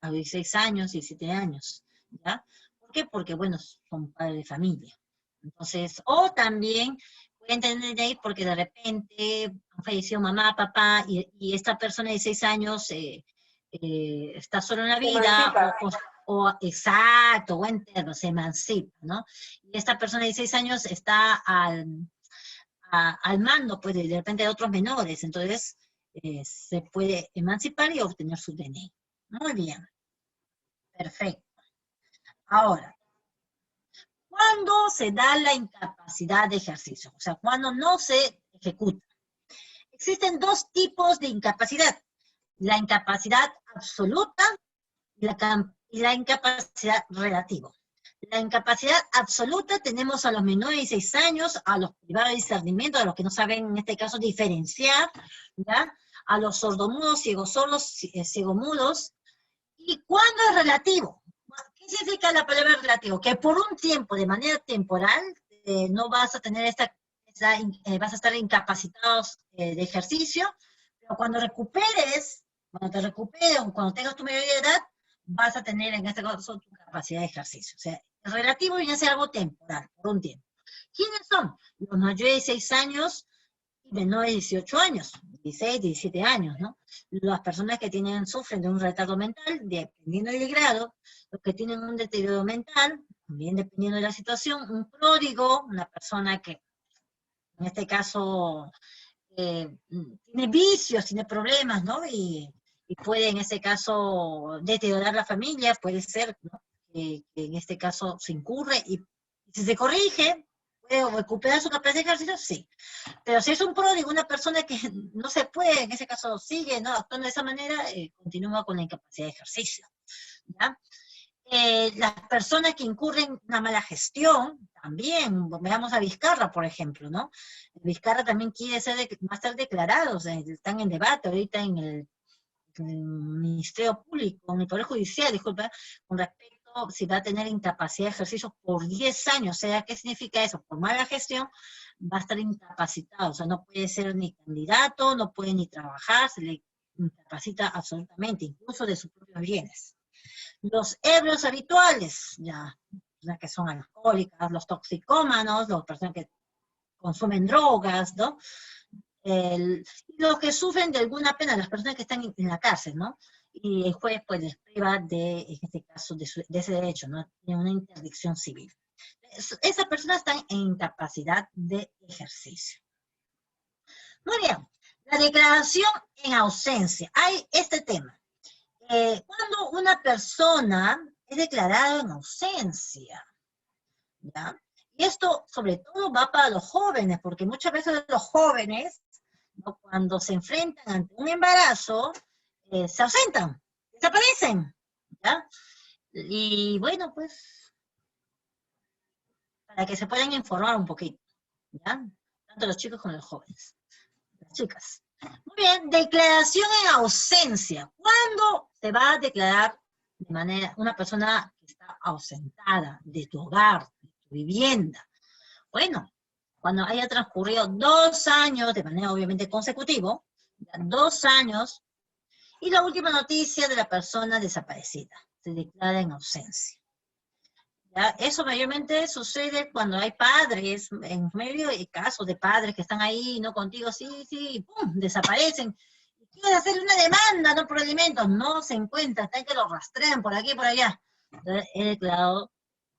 a los 16 años, 17 años, ¿ya? ¿Por qué? Porque, bueno, son padres de familia. Entonces, o también pueden tener DNI porque de repente han fallecido mamá, papá, y esta persona de 16 años está solo en la vida, exacto, o entero, se emancipa, ¿no? Y esta persona de 16 años está al mando, pues, de repente de otros menores, entonces se puede emancipar y obtener su DNI. Muy bien. Perfecto. Ahora, ¿cuándo se da la incapacidad de ejercicio? O sea, ¿cuándo no se ejecuta? Existen dos tipos de incapacidad. La incapacidad absoluta y la incapacidad relativa. La incapacidad absoluta tenemos a los menores de 6 años, a los privados de discernimiento, a los que no saben en este caso diferenciar, ¿ya? A los sordomudos, ciegosordos, ciegomudos. ¿Y cuándo es relativo? ¿Qué significa la palabra relativo? Que por un tiempo, de manera temporal, no vas a tener vas a estar incapacitados de ejercicio, pero cuando te recuperes, o cuando tengas tu mayoría de edad, vas a tener en este caso tu capacidad de ejercicio. O sea, el relativo viene a ser algo temporal, por un tiempo. ¿Quiénes son? Los mayores de 6 años y menores de 18 años, 16, 17 años, ¿no? Las personas que sufren de un retardo mental, dependiendo del grado, los que tienen un deterioro mental, también dependiendo de la situación, un pródigo, una persona que en este caso tiene vicios, tiene problemas, ¿no? Y puede en este caso deteriorar la familia, puede ser, ¿no? Que en este caso se incurre y si se corrige, puede recuperar su capacidad de ejercicio, sí. Pero si es un pródigo, una persona que no se puede, en ese caso sigue, ¿no? Actuando de esa manera, continúa con la incapacidad de ejercicio, ¿ya? Las personas que incurren en una mala gestión, también, veamos a Vizcarra, por ejemplo, ¿no? Vizcarra también va a ser declarado, o sea, están en debate ahorita en el Ministerio Público, en el Poder Judicial, disculpa, con respecto si va a tener incapacidad de ejercicio por 10 años, o sea, ¿qué significa eso? Por mala gestión va a estar incapacitado, o sea, no puede ser ni candidato, no puede ni trabajar, se le incapacita absolutamente, incluso de sus propios bienes. Los ebrios habituales, ya, personas que son alcohólicas, los toxicómanos, las personas que consumen drogas, ¿no? los que sufren de alguna pena, las personas que están en la cárcel, ¿no? Y el juez pues les priva de, en este caso, de ese derecho, ¿no? Tiene una interdicción civil. Esas personas están en incapacidad de ejercicio. Muy bien, la declaración en ausencia. Hay este tema. Cuando una persona es declarada en ausencia, ¿ya? Y esto sobre todo va para los jóvenes, porque muchas veces los jóvenes, ¿no? Cuando se enfrentan ante un embarazo, se ausentan, desaparecen, ¿ya? Y bueno, pues, para que se puedan informar un poquito, ¿ya? Tanto los chicos como los jóvenes, las chicas. Muy bien, declaración en ausencia. ¿Cuándo se va a declarar de manera una persona que está ausentada de tu hogar, de tu vivienda? Bueno, cuando haya transcurrido 2 años, de manera obviamente consecutiva, 2 años, y la última noticia de la persona desaparecida, se declara en ausencia. ¿Ya? Eso mayormente sucede cuando hay padres, en medio de casos de padres que están ahí, no contigo, sí, y ¡pum!, desaparecen. Quieren hacer una demanda, no por alimentos, no se encuentra, hasta que lo rastrean por aquí y por allá. Entonces, he declarado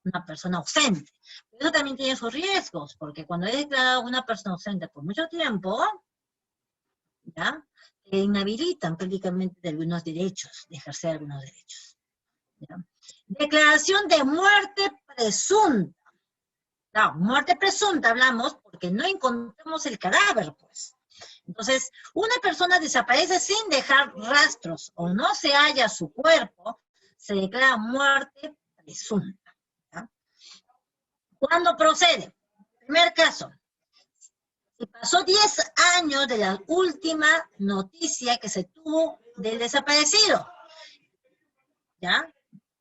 una persona ausente. Pero eso también tiene sus riesgos, porque cuando he declarado una persona ausente por mucho tiempo, ¿ya? Te inhabilitan prácticamente de algunos derechos, de ejercer algunos derechos. ¿Ya? Declaración de muerte presunta. No, muerte presunta hablamos porque no encontramos el cadáver, pues. Entonces, una persona desaparece sin dejar rastros o no se halla su cuerpo, se declara muerte presunta. ¿Ya? ¿Cuándo procede? Primer caso. Si pasó 10 años de la última noticia que se tuvo del desaparecido. ¿Ya?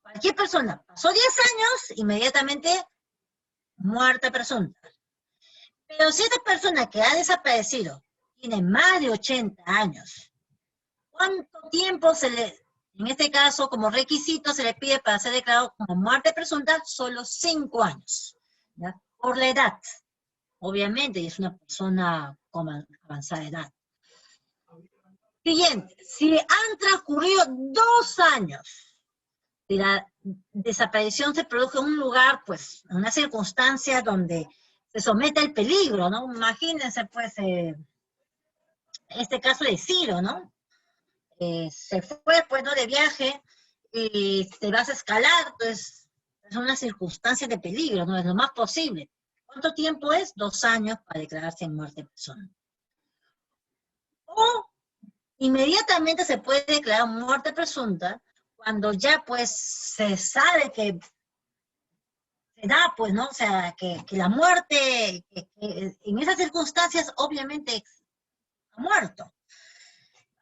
Cualquier persona pasó 10 años, inmediatamente muerte presunta. Pero si esta persona que ha desaparecido tiene más de 80 años, ¿cuánto tiempo se le, en este caso como requisito se le pide para ser declarado como muerte presunta? Solo 5 años, ¿ya? Por la edad, obviamente, y es una persona con avanzada edad. Siguiente, si han transcurrido 2 años, si la desaparición se produjo en un lugar, pues, en una circunstancia donde se somete al peligro, ¿no? Imagínense, pues, este caso de Ciro, ¿no? Se fue, pues, ¿no?, de viaje, y te vas a escalar, pues, es una circunstancia de peligro, ¿no? Es lo más posible. ¿Cuánto tiempo es? 2 años para declararse en muerte presunta. O inmediatamente se puede declarar muerte presunta cuando ya, pues, se sabe que se da, pues, ¿no? O sea, que la muerte, que en esas circunstancias, obviamente, ha muerto.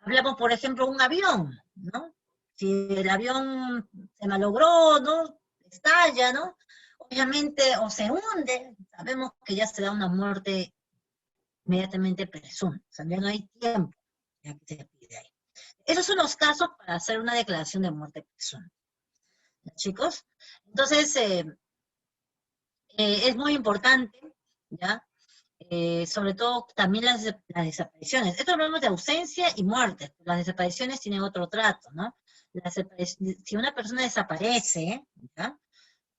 Hablamos, por ejemplo, de un avión, ¿no? Si el avión se malogró, ¿no? Estalla, ¿no? Obviamente, o se hunde, sabemos que ya se da una muerte inmediatamente presunta. O sea, ya no hay tiempo ya que se pide ahí. Esos son los casos para hacer una declaración de muerte presunta. ¿Ya, chicos? Entonces, es muy importante, ¿ya? Sobre todo también las desapariciones. Esto hablamos de ausencia y muerte. Las desapariciones tienen otro trato, ¿no? Si una persona desaparece, ¿ya?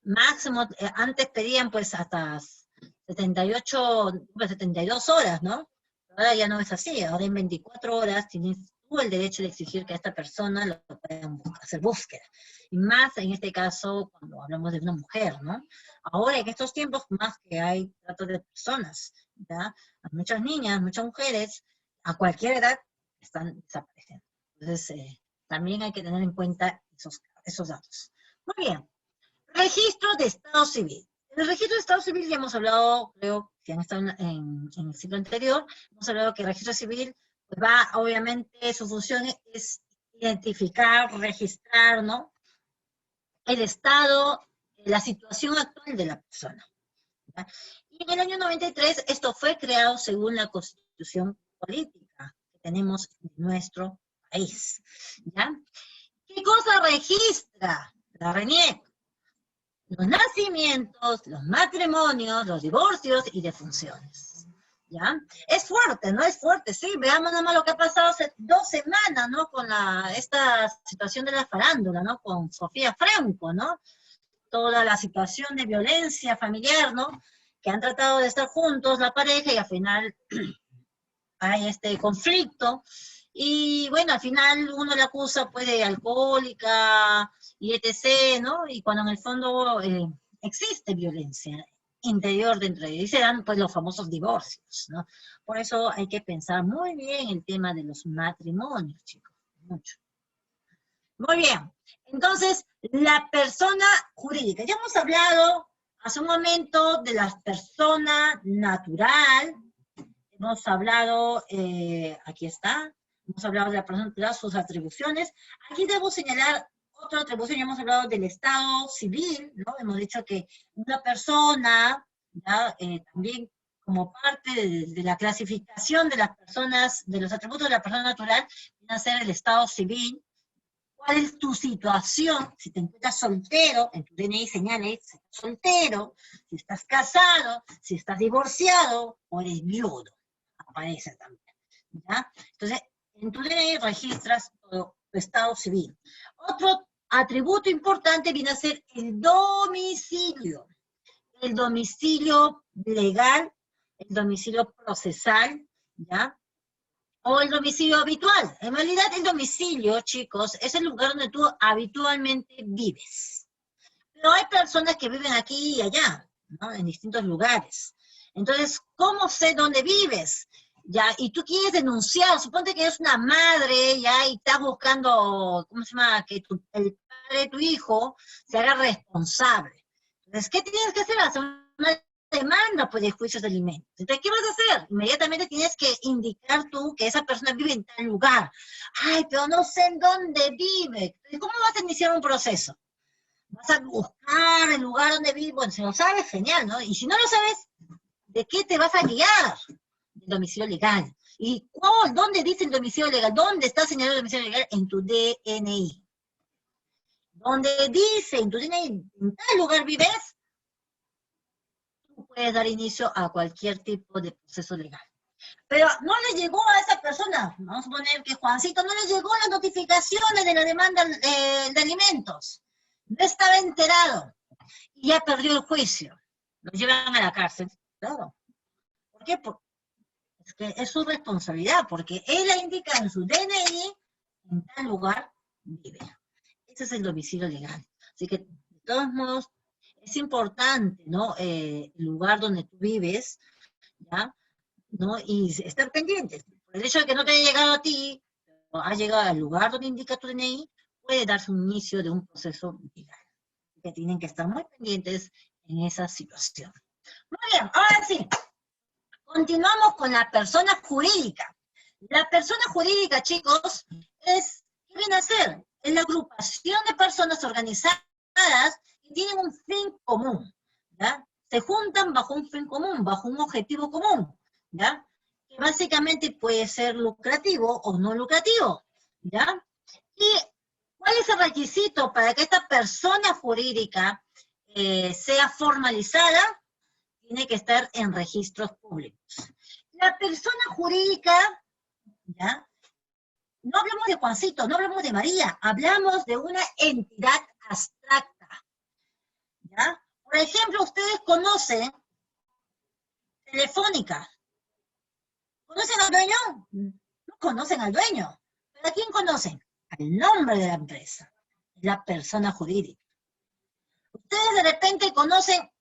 Máximo, antes pedían pues hasta 72 horas, ¿no? Ahora ya no es así, ahora en 24 horas tienes tú el derecho de exigir que a esta persona lo puedan hacer búsqueda. Y más en este caso cuando hablamos de una mujer, ¿no? Ahora en estos tiempos más que hay trato de personas, ¿ya? Hay muchas niñas, muchas mujeres, a cualquier edad están desapareciendo. Entonces también hay que tener en cuenta esos datos. Muy bien. Registro de Estado Civil. En el registro de Estado Civil ya hemos hablado, creo que han estado en el ciclo anterior, hemos hablado que el registro civil pues va, obviamente, su función es identificar, registrar, ¿no? El estado, la situación actual de la persona. ¿Ya? Y en el año 93 esto fue creado según la Constitución Política que tenemos en nuestro país. ¿Ya? ¿Qué cosa registra la RENIEC? Los nacimientos, los matrimonios, los divorcios y defunciones. ¿Ya? Es fuerte, ¿no? Es fuerte, sí. Veamos nada más lo que ha pasado hace 2 semanas, ¿no? Con esta situación de la farándula, ¿no? Con Sofía Franco, ¿no? Toda la situación de violencia familiar, ¿no? Que han tratado de estar juntos la pareja y al final hay este conflicto. Y bueno, al final uno le acusa pues de alcohólica y etc., ¿no? Y cuando en el fondo existe violencia interior dentro de ellos, y se dan pues los famosos divorcios, ¿no? Por eso hay que pensar muy bien el tema de los matrimonios, chicos, mucho. Muy bien, entonces, la persona jurídica. Ya hemos hablado hace un momento de la persona natural, hemos hablado, aquí está, hemos hablado de la persona natural, sus atribuciones. Aquí debo señalar otra atribución, ya hemos hablado del estado civil, ¿no? Hemos dicho que una persona, ¿ya? También como parte de la clasificación de las personas, de los atributos de la persona natural, viene a ser el estado civil. ¿Cuál es tu situación? Si te encuentras soltero, en tu DNI señala si estás soltero, si estás casado, si estás divorciado, o eres viudo, aparece también, ¿ya? Entonces, en tu DNI registras tu estado civil. Otro atributo importante viene a ser el domicilio legal, el domicilio procesal, ¿ya? O el domicilio habitual. En realidad el domicilio, chicos, es el lugar donde tú habitualmente vives. Pero hay personas que viven aquí y allá, ¿no? En distintos lugares. Entonces, ¿cómo sé dónde vives? Ya, y tú quieres denunciar, suponte que eres una madre, ya, y estás buscando, ¿cómo se llama?, que el padre de tu hijo se haga responsable. Entonces, ¿qué tienes que hacer? Hacer una demanda pues, de juicios de alimentos. Entonces, ¿qué vas a hacer? Inmediatamente tienes que indicar tú que esa persona vive en tal lugar. Ay, pero no sé en dónde vive. ¿Cómo vas a iniciar un proceso? Vas a buscar el lugar donde vive. Bueno, si lo sabes, genial, ¿no? Y si no lo sabes, ¿de qué te vas a guiar? El domicilio legal. ¿Y dónde dice el domicilio legal? ¿Dónde está señalado el domicilio legal? En tu DNI. Donde dice en tu DNI, en tal lugar vives, tú puedes dar inicio a cualquier tipo de proceso legal. Pero no le llegó a esa persona, vamos a poner que Juancito no le llegó las notificaciones de la demanda de alimentos. No estaba enterado. Y ya perdió el juicio. Lo llevan a la cárcel. Claro. ¿Por qué? Es que es su responsabilidad, porque él la indica en su DNI, en tal lugar vive. Ese es el domicilio legal. Así que, de todos modos, es importante, ¿no? El lugar donde tú vives, ¿ya? ¿No? Y estar pendientes. Por el hecho de que no te haya llegado a ti, o ha llegado al lugar donde indica tu DNI, puede darse un inicio de un proceso legal. Así que tienen que estar muy pendientes en esa situación. Muy bien, ahora sí. Continuamos con la persona jurídica. La persona jurídica, chicos, ¿qué viene a ser? Es la agrupación de personas organizadas que tienen un fin común, ¿ya? Se juntan bajo un fin común, bajo un objetivo común, ¿ya? Que básicamente puede ser lucrativo o no lucrativo, ¿ya? ¿Y cuál es el requisito para que esta persona jurídica sea formalizada? Tiene que estar en registros públicos. La persona jurídica, ¿ya? No hablamos de Juancito, no hablamos de María, hablamos de una entidad abstracta, ¿ya? Por ejemplo, ustedes conocen Telefónica. ¿Conocen al dueño? No conocen al dueño. ¿Pero a quién conocen? Al nombre de la empresa, la persona jurídica. Ustedes de repente conocen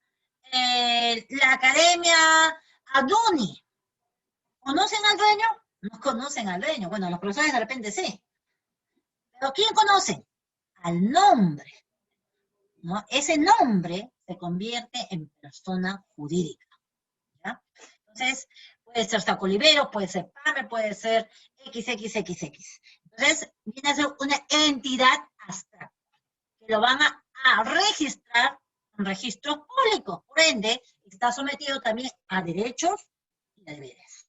la Academia Aduni. ¿Conocen al dueño? No conocen al dueño. Bueno, los profesores de repente sí. ¿Pero quién conocen? Al nombre, ¿no? Ese nombre se convierte en persona jurídica, ¿ya? Entonces, puede ser Saco Olivero, puede ser PAME, puede ser XXXX. Entonces, viene a ser una entidad abstracta, que lo van a registrar en registros públicos. Por ende, está sometido también a derechos y a deberes.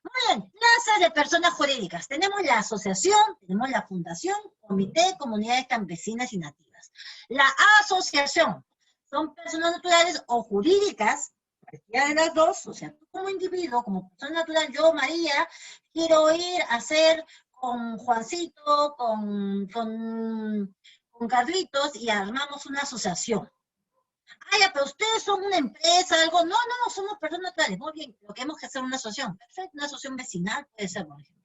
Muy bien, clases de personas jurídicas. Tenemos la asociación, tenemos la fundación, comité de comunidades campesinas y nativas. La asociación son personas naturales o jurídicas, cualquiera de las dos, o sea, tú como individuo, como persona natural, yo, María, quiero ir a hacer con Juancito, con Carlitos, y armamos una asociación. Ah, ya, pero ustedes son una empresa, algo. No, no, somos personas naturales. Muy bien, lo que hemos que hacer una asociación. Perfecto, una asociación vecinal puede ser, por ejemplo.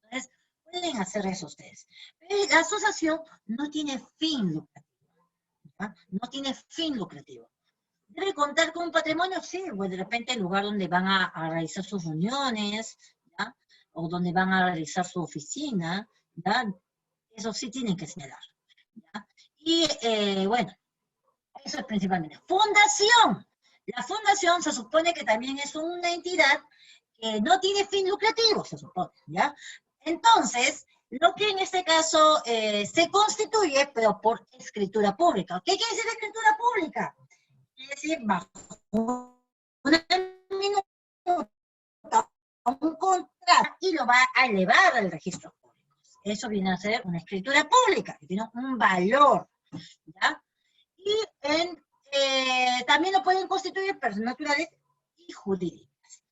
Entonces, pueden hacer eso ustedes. Pero la asociación no tiene fin lucrativo. ¿Ya? No tiene fin lucrativo. ¿Debe contar con un patrimonio? Sí, pues de repente el lugar donde van a realizar sus reuniones, ¿ya? O donde van a realizar su oficina, ¿ya? Eso sí tienen que señalar, ¿ya? Y bueno, eso es principalmente. Fundación. La fundación se supone que también es una entidad que no tiene fin lucrativo, se supone, ¿ya? Entonces, lo que en este caso se constituye, pero por escritura pública. ¿Qué quiere decir escritura pública? Quiere decir, bajo una minuta, un contrato, y lo va a elevar al registro público. Eso viene a ser una escritura pública, que tiene un valor, ¿ya? Y también lo pueden constituir personas naturales y jurídicas.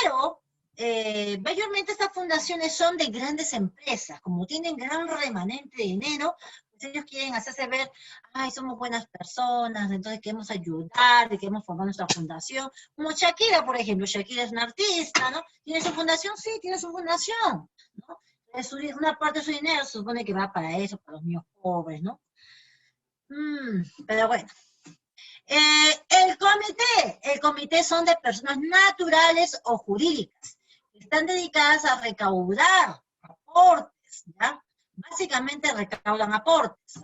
Pero, mayormente estas fundaciones son de grandes empresas, como tienen gran remanente de dinero, pues ellos quieren hacerse ver, ay, somos buenas personas, entonces queremos ayudar, queremos formar nuestra fundación. Como Shakira, por ejemplo, Shakira es una artista, ¿no? ¿Tiene su fundación? Sí, tiene su fundación, ¿no? Una parte de su dinero se supone que va para eso, para los niños pobres, ¿no? Pero bueno. El comité son de personas naturales o jurídicas, que están dedicadas a recaudar aportes, ¿ya? Básicamente recaudan aportes.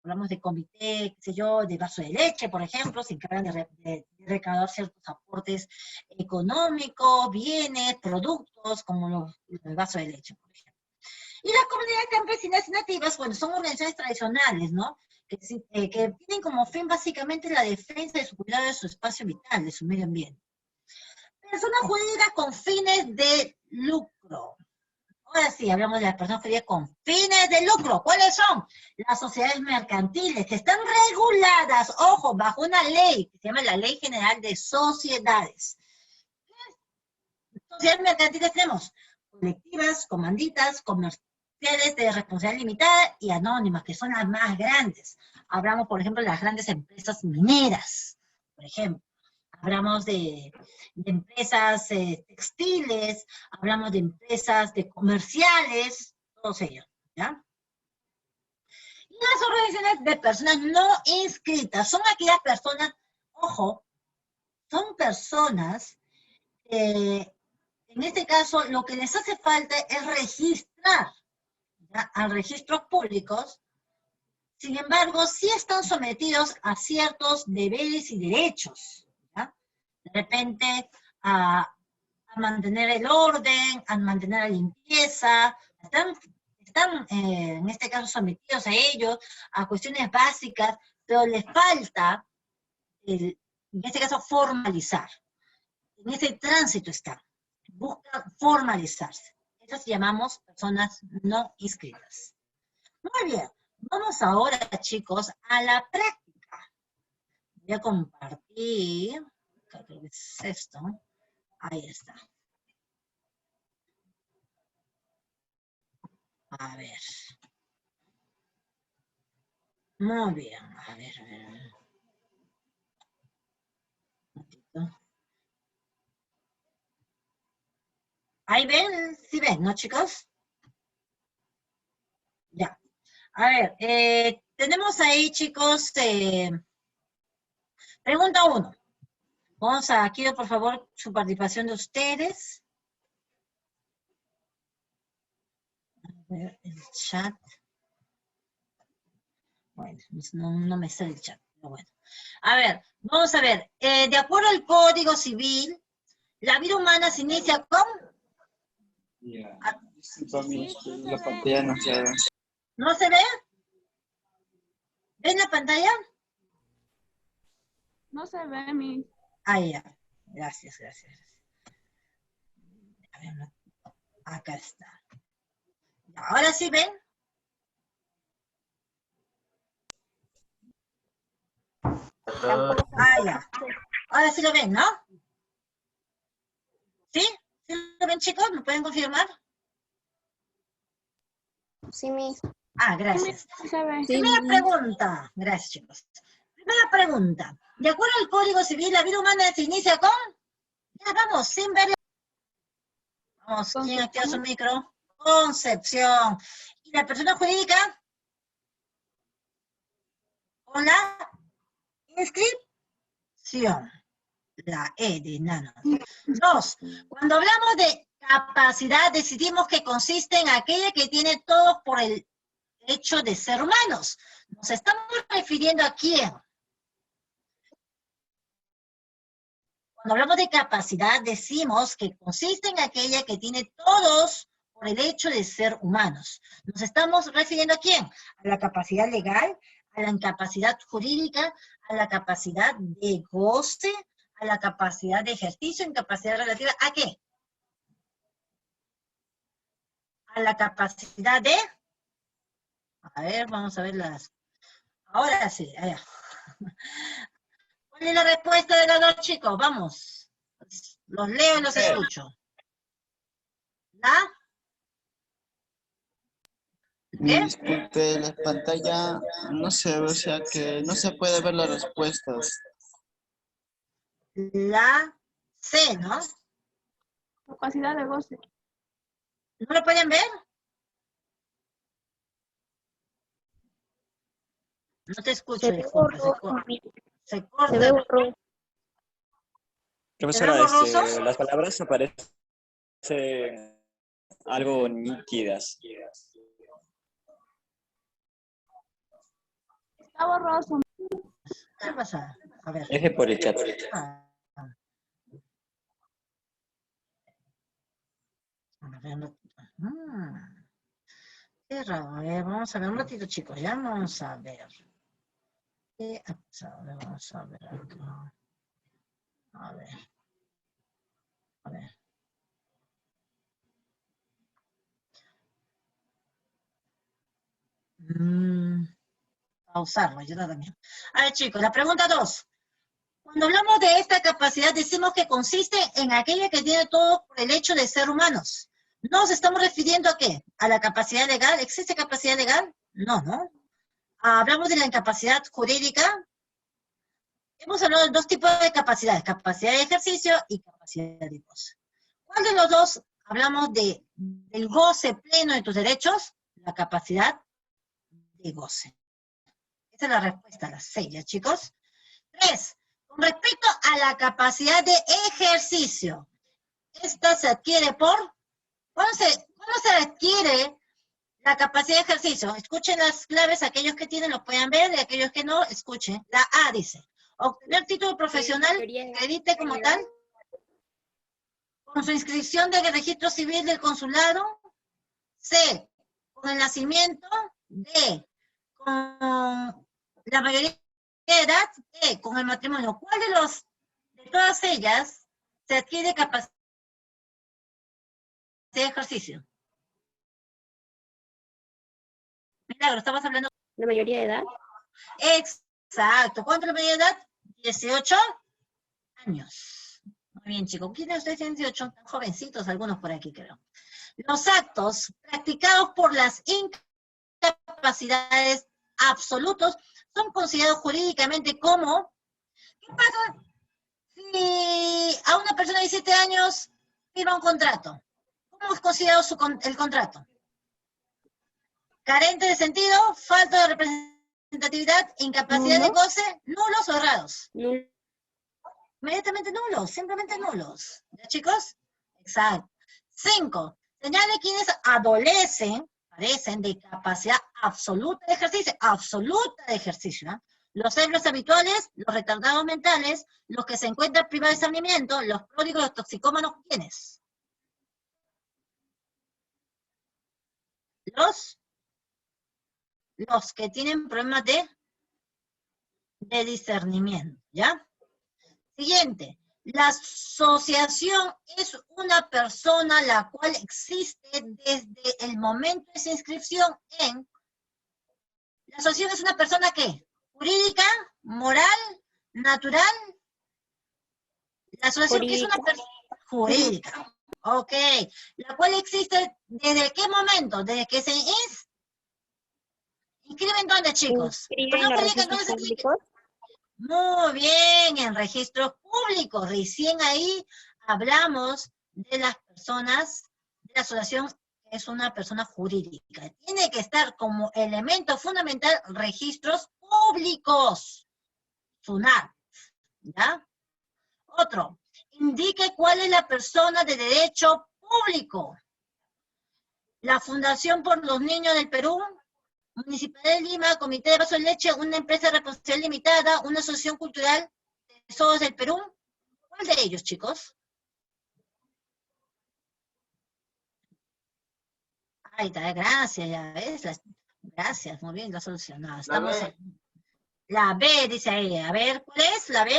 Hablamos de comité, qué sé yo, de vaso de leche, por ejemplo, se encargan de recaudar ciertos aportes económicos, bienes, productos, como el vaso de leche, por ejemplo. Y las comunidades campesinas y nativas, bueno, son organizaciones tradicionales, ¿no? Que tienen como fin básicamente la defensa de su cuidado de su espacio vital, de su medio ambiente. Personas jurídicas con fines de lucro. Ahora sí, hablamos de las personas jurídicas con fines de lucro. ¿Cuáles son? Las sociedades mercantiles, que están reguladas, ojo, bajo una ley, que se llama la Ley General de Sociedades. Sociedades mercantiles tenemos colectivas, comanditas, comerciales, de responsabilidad limitada y anónimas, que son las más grandes. Hablamos, por ejemplo, de las grandes empresas mineras, por ejemplo. Hablamos de empresas textiles, hablamos de empresas comerciales, todos ellos, ¿ya? Y las organizaciones de personas no inscritas son aquellas personas, ojo, son personas en este caso lo que les hace falta es registrar a registros públicos, sin embargo, sí están sometidos a ciertos deberes y derechos, ¿ya? De repente, a mantener el orden, a mantener la limpieza, están en este caso sometidos a ellos, a cuestiones básicas, pero les falta, en este caso, formalizar. En ese tránsito están, buscan formalizarse. Esas llamamos personas no inscritas. Muy bien, vamos ahora, chicos, a la práctica. Voy a compartir, creo que es esto, ahí está. A ver. Muy bien, a ver. Un poquito. Ahí ven, sí ven, ¿no, chicos? Ya. A ver, tenemos ahí, chicos, pregunta 1. Quiero por favor su participación de ustedes. A ver, el chat. Bueno, no me sale el chat, pero bueno. A ver, vamos a ver. De acuerdo al Código Civil, la vida humana se inicia con... La pantalla no se ve. ¿No se ve? ¿Ven la pantalla? No se ve mi... Ah, ya. Gracias. A ver, acá está. ¿Ahora sí ven? Ah, ya. Ahora sí lo ven, ¿no? ¿Sí? ¿Sí lo ven, chicos? ¿Me pueden confirmar? Sí, Miss. Ah, gracias. Sí, Primera pregunta. Gracias, chicos. Primera pregunta. De acuerdo al Código Civil, la vida humana se inicia con... Ya, vamos, sin ver... Vamos, ¿quién activa su micro? Concepción. ¿Y la persona jurídica? Con la inscripción. La E de nano. 2. Cuando hablamos de capacidad, decidimos que consiste en aquella que tiene todos por el hecho de ser humanos. ¿Nos estamos refiriendo a quién? Cuando hablamos de capacidad, decimos que consiste en aquella que tiene todos por el hecho de ser humanos. ¿Nos estamos refiriendo a quién? A la capacidad legal, a la incapacidad jurídica, a la capacidad de goce, a la capacidad de ejercicio, incapacidad relativa, ¿a qué? A la capacidad de... A ver, vamos a ver las... Ahora sí, allá. ¿Cuál es la respuesta de los dos chicos? Vamos. Los leo y los escucho. ¿La? ¿Qué? Disculpe, la pantalla no se ve, o sea que no se puede ver las respuestas. La C, ¿no? Capacidad de goce. ¿No lo pueden ver? No te escucho, disculpa. Se corta. Se ve borroso. Profesora, borrosos? las palabras aparecen algo nítidas. Está borroso. ¿Qué pasa? A ver. Eje por el chat. A ver, qué raro. A ver, vamos a ver un ratito, chicos. Ya vamos a ver. ¿Qué ha pasado? Vamos a ver acá. A ver. A ver. Pausarlo, yo también. A ver, chicos, la pregunta 2. Cuando hablamos de esta capacidad, decimos que consiste en aquella que tiene todo por el hecho de ser humanos. ¿Nos estamos refiriendo a qué? ¿A la capacidad legal? ¿Existe capacidad legal? No, ¿no? Hablamos de la incapacidad jurídica. Hemos hablado de dos tipos de capacidades, capacidad de ejercicio y capacidad de goce. ¿Cuál de los dos hablamos del goce pleno de tus derechos? La capacidad de goce. Esa es la respuesta, la 6, ¿ya, chicos? 3. Con respecto a la capacidad de ejercicio, esta se adquiere por... ¿Cuándo se adquiere la capacidad de ejercicio? Escuchen las claves, aquellos que tienen lo pueden ver, y aquellos que no, escuchen. La A dice, obtener título profesional, acredite como tal, con su inscripción del registro civil del consulado. C, con el nacimiento. D, con la mayoría de edad. E, con el matrimonio. ¿Cuál de todas ellas se adquiere capacidad de ejercicio? Milagro, estamos hablando... ¿La mayoría de edad? Exacto. ¿Cuánto es la mayoría de edad? 18 años. Muy bien, chicos. ¿Quiénes de ustedes tienen 18? Tan jovencitos, algunos por aquí, creo. Los actos practicados por las incapacidades absolutos son considerados jurídicamente como... ¿Qué pasa si a una persona de 17 años firma un contrato? ¿Cómo es considerado el contrato? Carente de sentido, falta de representatividad, incapacidad de goce, nulos o errados. Inmediatamente nulos, simplemente nulos. ¿Ya, chicos? Exacto. 5. Señale quienes carecen de capacidad absoluta de ejercicio, ¿eh? Los ebrios habituales, los retardados mentales, los que se encuentran privados de discernimiento, los pródigos, los toxicómanos, ¿quiénes? Los que tienen problemas de discernimiento, ¿ya? Siguiente. La asociación es una persona la cual existe desde el momento de su inscripción en... La asociación es una persona ¿qué? Jurídica, moral, natural, La asociación que es una persona jurídica. Ok. La cual existe ¿desde qué momento? Desde que se inscriben ¿dónde, chicos? Inscriben en los registros públicos. Muy bien, en registros públicos. Recién ahí hablamos de las personas, de la asociación que es una persona jurídica. Tiene que estar como elemento fundamental registros públicos. SUNAT, ¿ya? Otro, indique cuál es la persona de derecho público. La Fundación por los Niños del Perú, Municipalidad de Lima, Comité de Vaso de Leche, una empresa de responsabilidad limitada, una asociación cultural de SOS del Perú. ¿Cuál de ellos, chicos? Ahí está, gracias, ya ves. Gracias, muy bien, lo solucionado. Estamos en la B, dice ahí. A ver, ¿cuál es la B?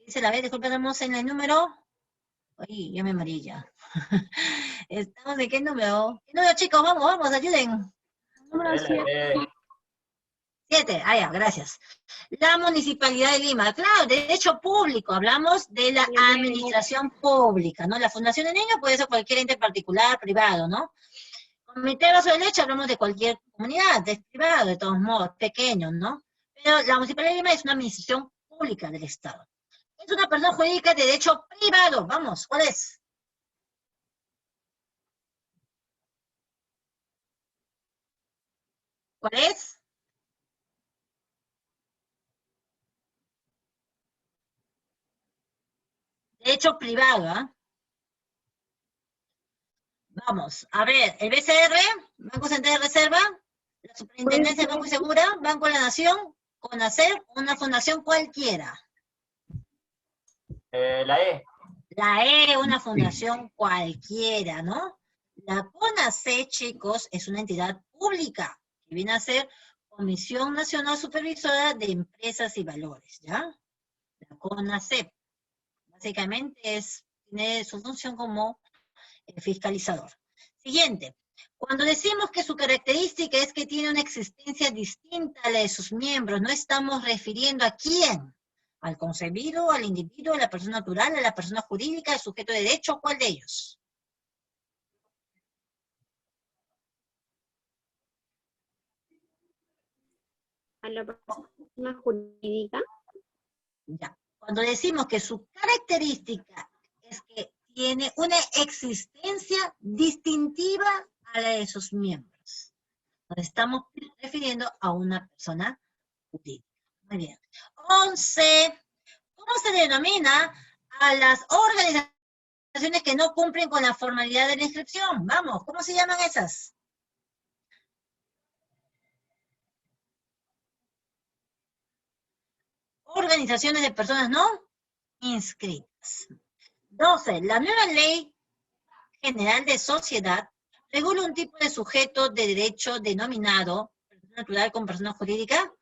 Dice la B, disculpen, estamos en el número. Uy, yo me amarilla. ¿Estamos en qué número? ¿Qué número, chicos? Vamos, ayuden. Número 7. 7, ya, gracias. La Municipalidad de Lima, claro, derecho público, hablamos de la administración pública, ¿no? La Fundación de Niños puede ser cualquier ente particular, privado, ¿no? Comité de Vaso de Leche, hablamos de cualquier comunidad, es privado, de todos modos, pequeño, ¿no? Pero la Municipalidad de Lima es una administración pública del Estado. Es una persona jurídica de derecho privado, vamos, ¿cuál es? ¿Cuál es? Derecho privado, ¿ah? Vamos, a ver, el BCR, Banco Central de Reserva, la Superintendencia de Banco y Segura, Banco de la Nación, CONACER, una fundación cualquiera. La E. La E, una fundación cualquiera, ¿no? La CONACER, chicos, es una entidad pública, que viene a ser Comisión Nacional Supervisora de Empresas y Valores, ¿ya? La CONACER, básicamente tiene su función como fiscalizador. Siguiente. Cuando decimos que su característica es que tiene una existencia distinta a la de sus miembros, no estamos refiriendo a quién. Al concebido, al individuo, a la persona natural, a la persona jurídica, al sujeto de derecho, ¿cuál de ellos? A la persona jurídica. Ya. Cuando decimos que su característica es que tiene una existencia distintiva a la de sus miembros. Nos estamos refiriendo a una persona jurídica. Muy bien. 11. ¿Cómo se denomina a las organizaciones que no cumplen con la formalidad de la inscripción? Vamos, ¿cómo se llaman esas? Organizaciones de personas no inscritas. 12. La nueva Ley General de Sociedad regula un tipo de sujeto de derecho denominado persona natural con persona jurídica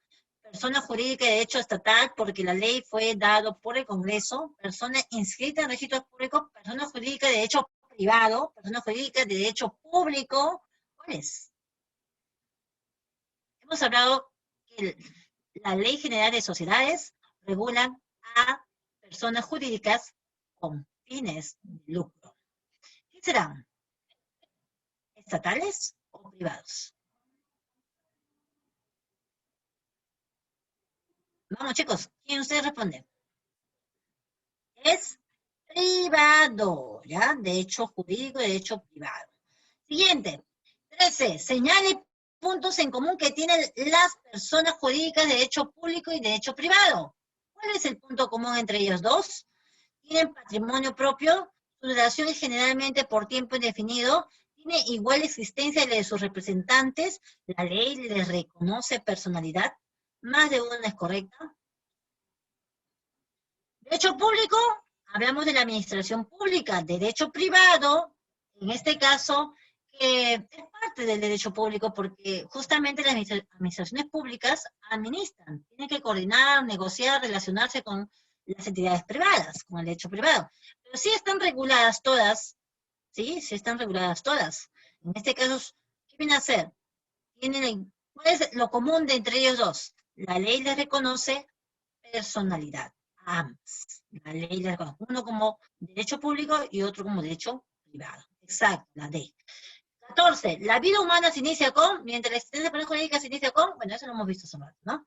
de derecho estatal, porque la ley fue dada por el Congreso, persona inscrita en registros públicos, persona jurídica de derecho privado, persona jurídica de derecho público. ¿Cuál es? Hemos hablado que la Ley General de Sociedades regula a personas jurídicas con fines de lucro. ¿Qué serán? ¿Estatales o privados? Vamos, chicos, ¿quién ustedes responde? Es privado, ¿ya? Derecho jurídico y derecho privado. Siguiente. 13. Señale puntos en común que tienen las personas jurídicas de derecho público y derecho privado. ¿Cuál es el punto común entre ellos dos? Tienen patrimonio propio, su duración es generalmente por tiempo indefinido, tiene igual existencia de la de sus representantes, la ley les reconoce personalidad, más de una es correcta. Derecho público, hablamos de la administración pública. Derecho privado, en este caso, es parte del derecho público porque justamente las administraciones públicas administran, tienen que coordinar, negociar, relacionarse con las entidades privadas, con el derecho privado. Pero sí están reguladas todas, ¿sí? Sí están reguladas todas. En este caso, ¿qué viene a hacer? ¿Cuál es lo común de entre ellos dos? La ley les reconoce personalidad. a ambas. La ley les reconoce uno como derecho público y otro como derecho privado. Exacto, la D. 14. La vida humana se inicia con, mientras la existencia de persona jurídica se inicia con, bueno, eso lo hemos visto hace rato, ¿no?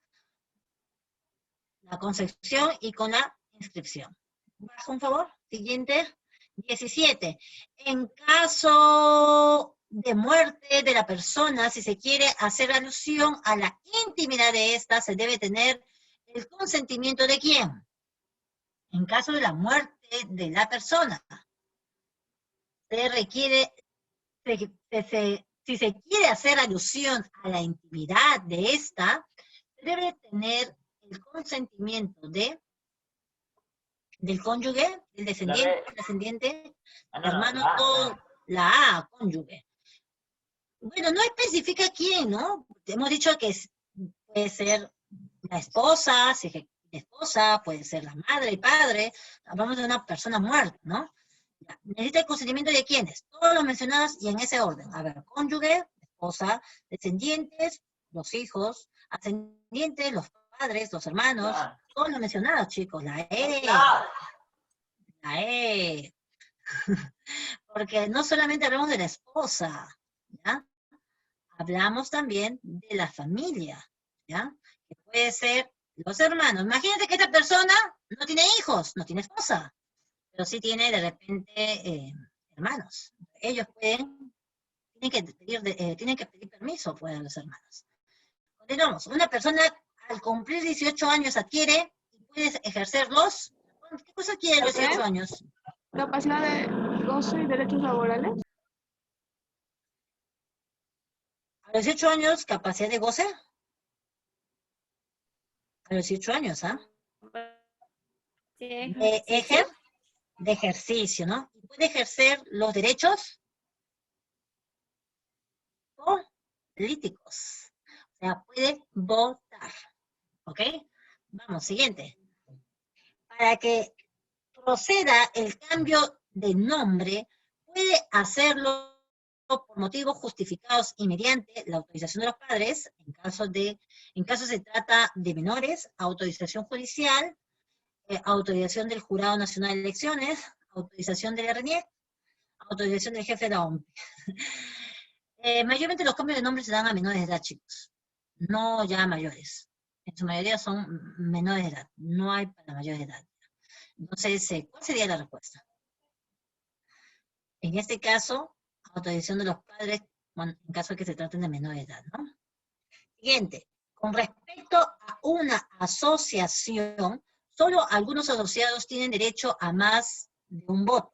La concepción y con la inscripción. Baja, un favor. Siguiente. 17. En caso de muerte de la persona, si se quiere hacer alusión a la intimidad de esta, se debe tener el consentimiento de quién. En caso de la muerte de la persona, se requiere, si se quiere hacer alusión a la intimidad de esta, se debe tener el consentimiento del cónyuge, del descendiente, hermano, todo, la A, cónyuge. Bueno, no especifica quién, ¿no? Hemos dicho que puede ser la esposa, si es que la esposa, puede ser la madre, el padre, hablamos de una persona muerta, ¿no? Ya, necesita el consentimiento de quiénes, todos los mencionados y en ese orden. A ver, cónyuge, esposa, descendientes, los hijos, ascendientes, los padres, los hermanos, todos los mencionados, chicos, la E. La E. Porque no solamente hablamos de la esposa, ¿ya? Hablamos también de la familia, ¿ya? Que puede ser los hermanos. Imagínate que esta persona no tiene hijos, no tiene esposa, pero sí tiene de repente hermanos. Ellos tienen que pedir permiso pues, a los hermanos. Continuamos. Una persona al cumplir 18 años adquiere y puede ejercerlos. ¿Qué cosa quiere a los 18 años? Capacidad de goce y derechos laborales. A los 18 años, capacidad de goce. A los 18 años, ¿ah? De ejercicio, ¿no? Y puede ejercer los derechos políticos. O sea, puede votar. ¿Ok? Vamos, siguiente. Para que proceda el cambio de nombre, puede hacerlo por motivos justificados y mediante la autorización de los padres, en caso se trata de menores, autorización judicial, autorización del Jurado Nacional de Elecciones, autorización del RNIEC, autorización del jefe de la OMP. Mayormente los cambios de nombre se dan a menores de edad, chicos, no ya mayores. En su mayoría son menores de edad, no hay para mayores de edad. Entonces, ¿cuál sería la respuesta? En este caso, autorización de los padres, bueno, en caso de que se traten de menor edad, ¿no? Siguiente. Con respecto a una asociación, solo algunos asociados tienen derecho a más de un voto.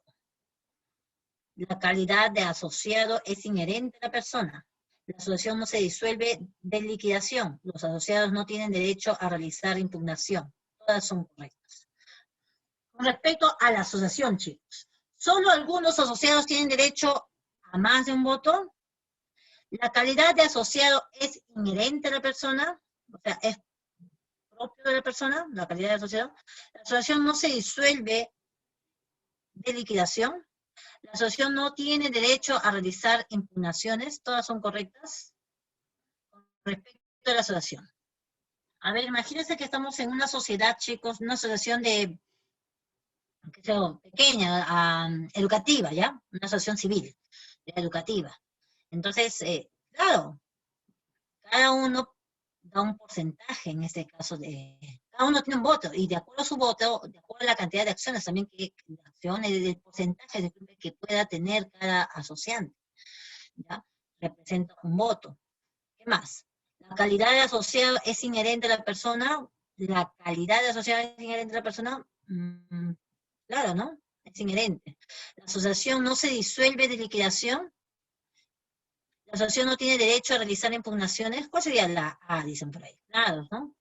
La calidad de asociado es inherente a la persona. La asociación no se disuelve de liquidación. Los asociados no tienen derecho a realizar impugnación. Todas son correctas. Con respecto a la asociación, chicos, solo algunos asociados tienen derecho a más de un voto. La calidad de asociado es inherente a la persona, o sea, es propio de la persona, la calidad de asociado. La asociación no se disuelve de liquidación. La asociación no tiene derecho a realizar impugnaciones, todas son correctas. Con respecto a la asociación. A ver, imagínense que estamos en una sociedad, chicos, una asociación de, qué sé yo, pequeña, educativa, ¿ya? Una asociación civil, educativa. Entonces, claro, cada uno da un porcentaje en este caso, cada uno tiene un voto, y de acuerdo a su voto, de acuerdo a la cantidad de acciones también, del porcentaje que pueda tener cada asociante, ¿ya? Representa un voto. ¿Qué más? La calidad de asociado es inherente a la persona, la calidad de asociado es inherente a la persona, claro, ¿no? Es inherente. La asociación no se disuelve de liquidación. La asociación no tiene derecho a realizar impugnaciones. ¿Cuál sería la A? Dicen por ahí. Claro, ¿no?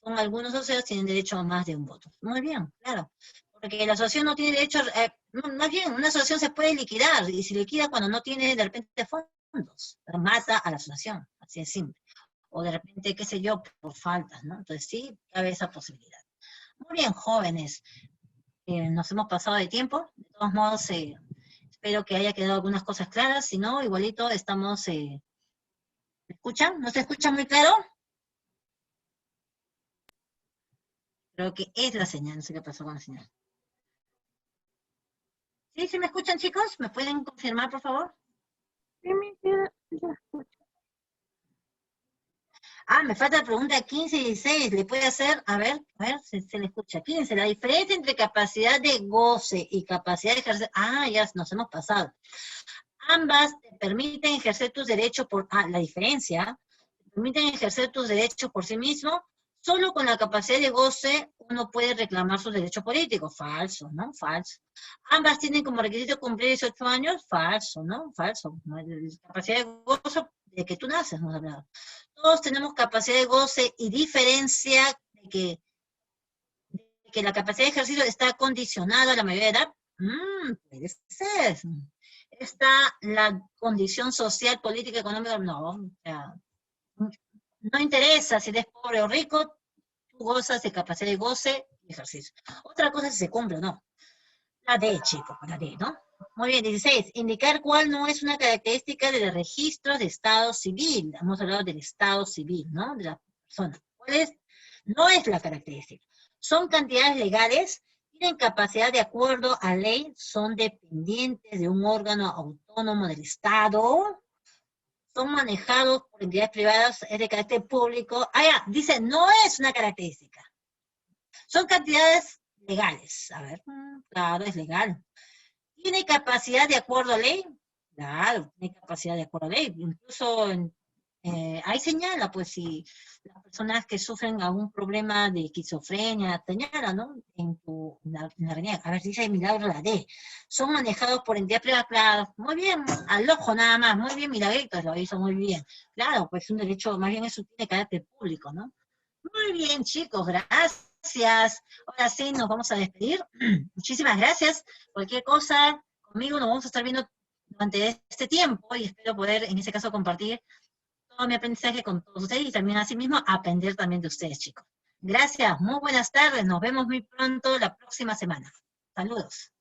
Son algunos asociados tienen derecho a más de un voto. Muy bien, claro. Porque la asociación no tiene derecho, más bien, una asociación se puede liquidar, y se liquida cuando no tiene de repente fondos. Mata a la asociación, así de simple. O de repente, qué sé yo, por faltas, ¿no? Entonces sí, cabe esa posibilidad. Muy bien, jóvenes. Nos hemos pasado de tiempo. De todos modos, espero que haya quedado algunas cosas claras. Si no, igualito estamos... ¿me escuchan? ¿No se escucha muy claro? Creo que es la señal, no sé qué pasó con la señal. ¿Sí? ¿Sí me escuchan, chicos? ¿Me pueden confirmar, por favor? Sí, ya escucho. Ah, me falta la pregunta 15 y 16. ¿Le puede hacer? A ver, si se le escucha. 15. La diferencia entre capacidad de goce y capacidad de ejercer. Ah, ya nos hemos pasado. Ambas te permiten ejercer tus derechos por... Ah, la diferencia. Te permiten ejercer tus derechos por sí mismo. Solo con la capacidad de goce uno puede reclamar sus derechos políticos. Falso, ¿no? Falso. Ambas tienen como requisito cumplir 18 años. Falso, ¿no? Falso. La capacidad de goce de que tú naces, hemos hablado. Todos tenemos capacidad de goce y diferencia de que la capacidad de ejercicio está condicionada a la mayoría de edad. Puede ser. Está la condición social, política, económica, no. O sea, no interesa si eres pobre o rico, tú gozas de capacidad de goce y ejercicio. Otra cosa es si se cumple o no. La D, chicos, la D, ¿no? Muy bien, 16. Indicar cuál no es una característica del registro de estado civil. Hemos hablado del estado civil, ¿no? De la persona. ¿Cuál es? No es la característica. Son cantidades legales, tienen capacidad de acuerdo a ley, son dependientes de un órgano autónomo del Estado, son manejados por entidades privadas, es de carácter público. Ah, ya, dice, no es una característica. Son cantidades legales. A ver, claro, es legal. ¿Tiene capacidad de acuerdo a ley? Claro, tiene capacidad de acuerdo a ley. Incluso ahí señala, pues, si las personas que sufren algún problema de esquizofrenia, señala, ¿no? En la reunión. A ver, dice Milagro la D. Son manejados por entidades privadas, claro. Muy bien, al ojo nada más. Muy bien, Milagritos, lo hizo muy bien. Claro, pues un derecho, más bien eso tiene carácter público, ¿no? Muy bien, chicos, gracias. Ahora sí, nos vamos a despedir. Muchísimas gracias. Cualquier cosa, conmigo nos vamos a estar viendo durante este tiempo y espero poder, en ese caso, compartir todo mi aprendizaje con todos ustedes y también asimismo aprender también de ustedes, chicos. Gracias, muy buenas tardes. Nos vemos muy pronto la próxima semana. Saludos.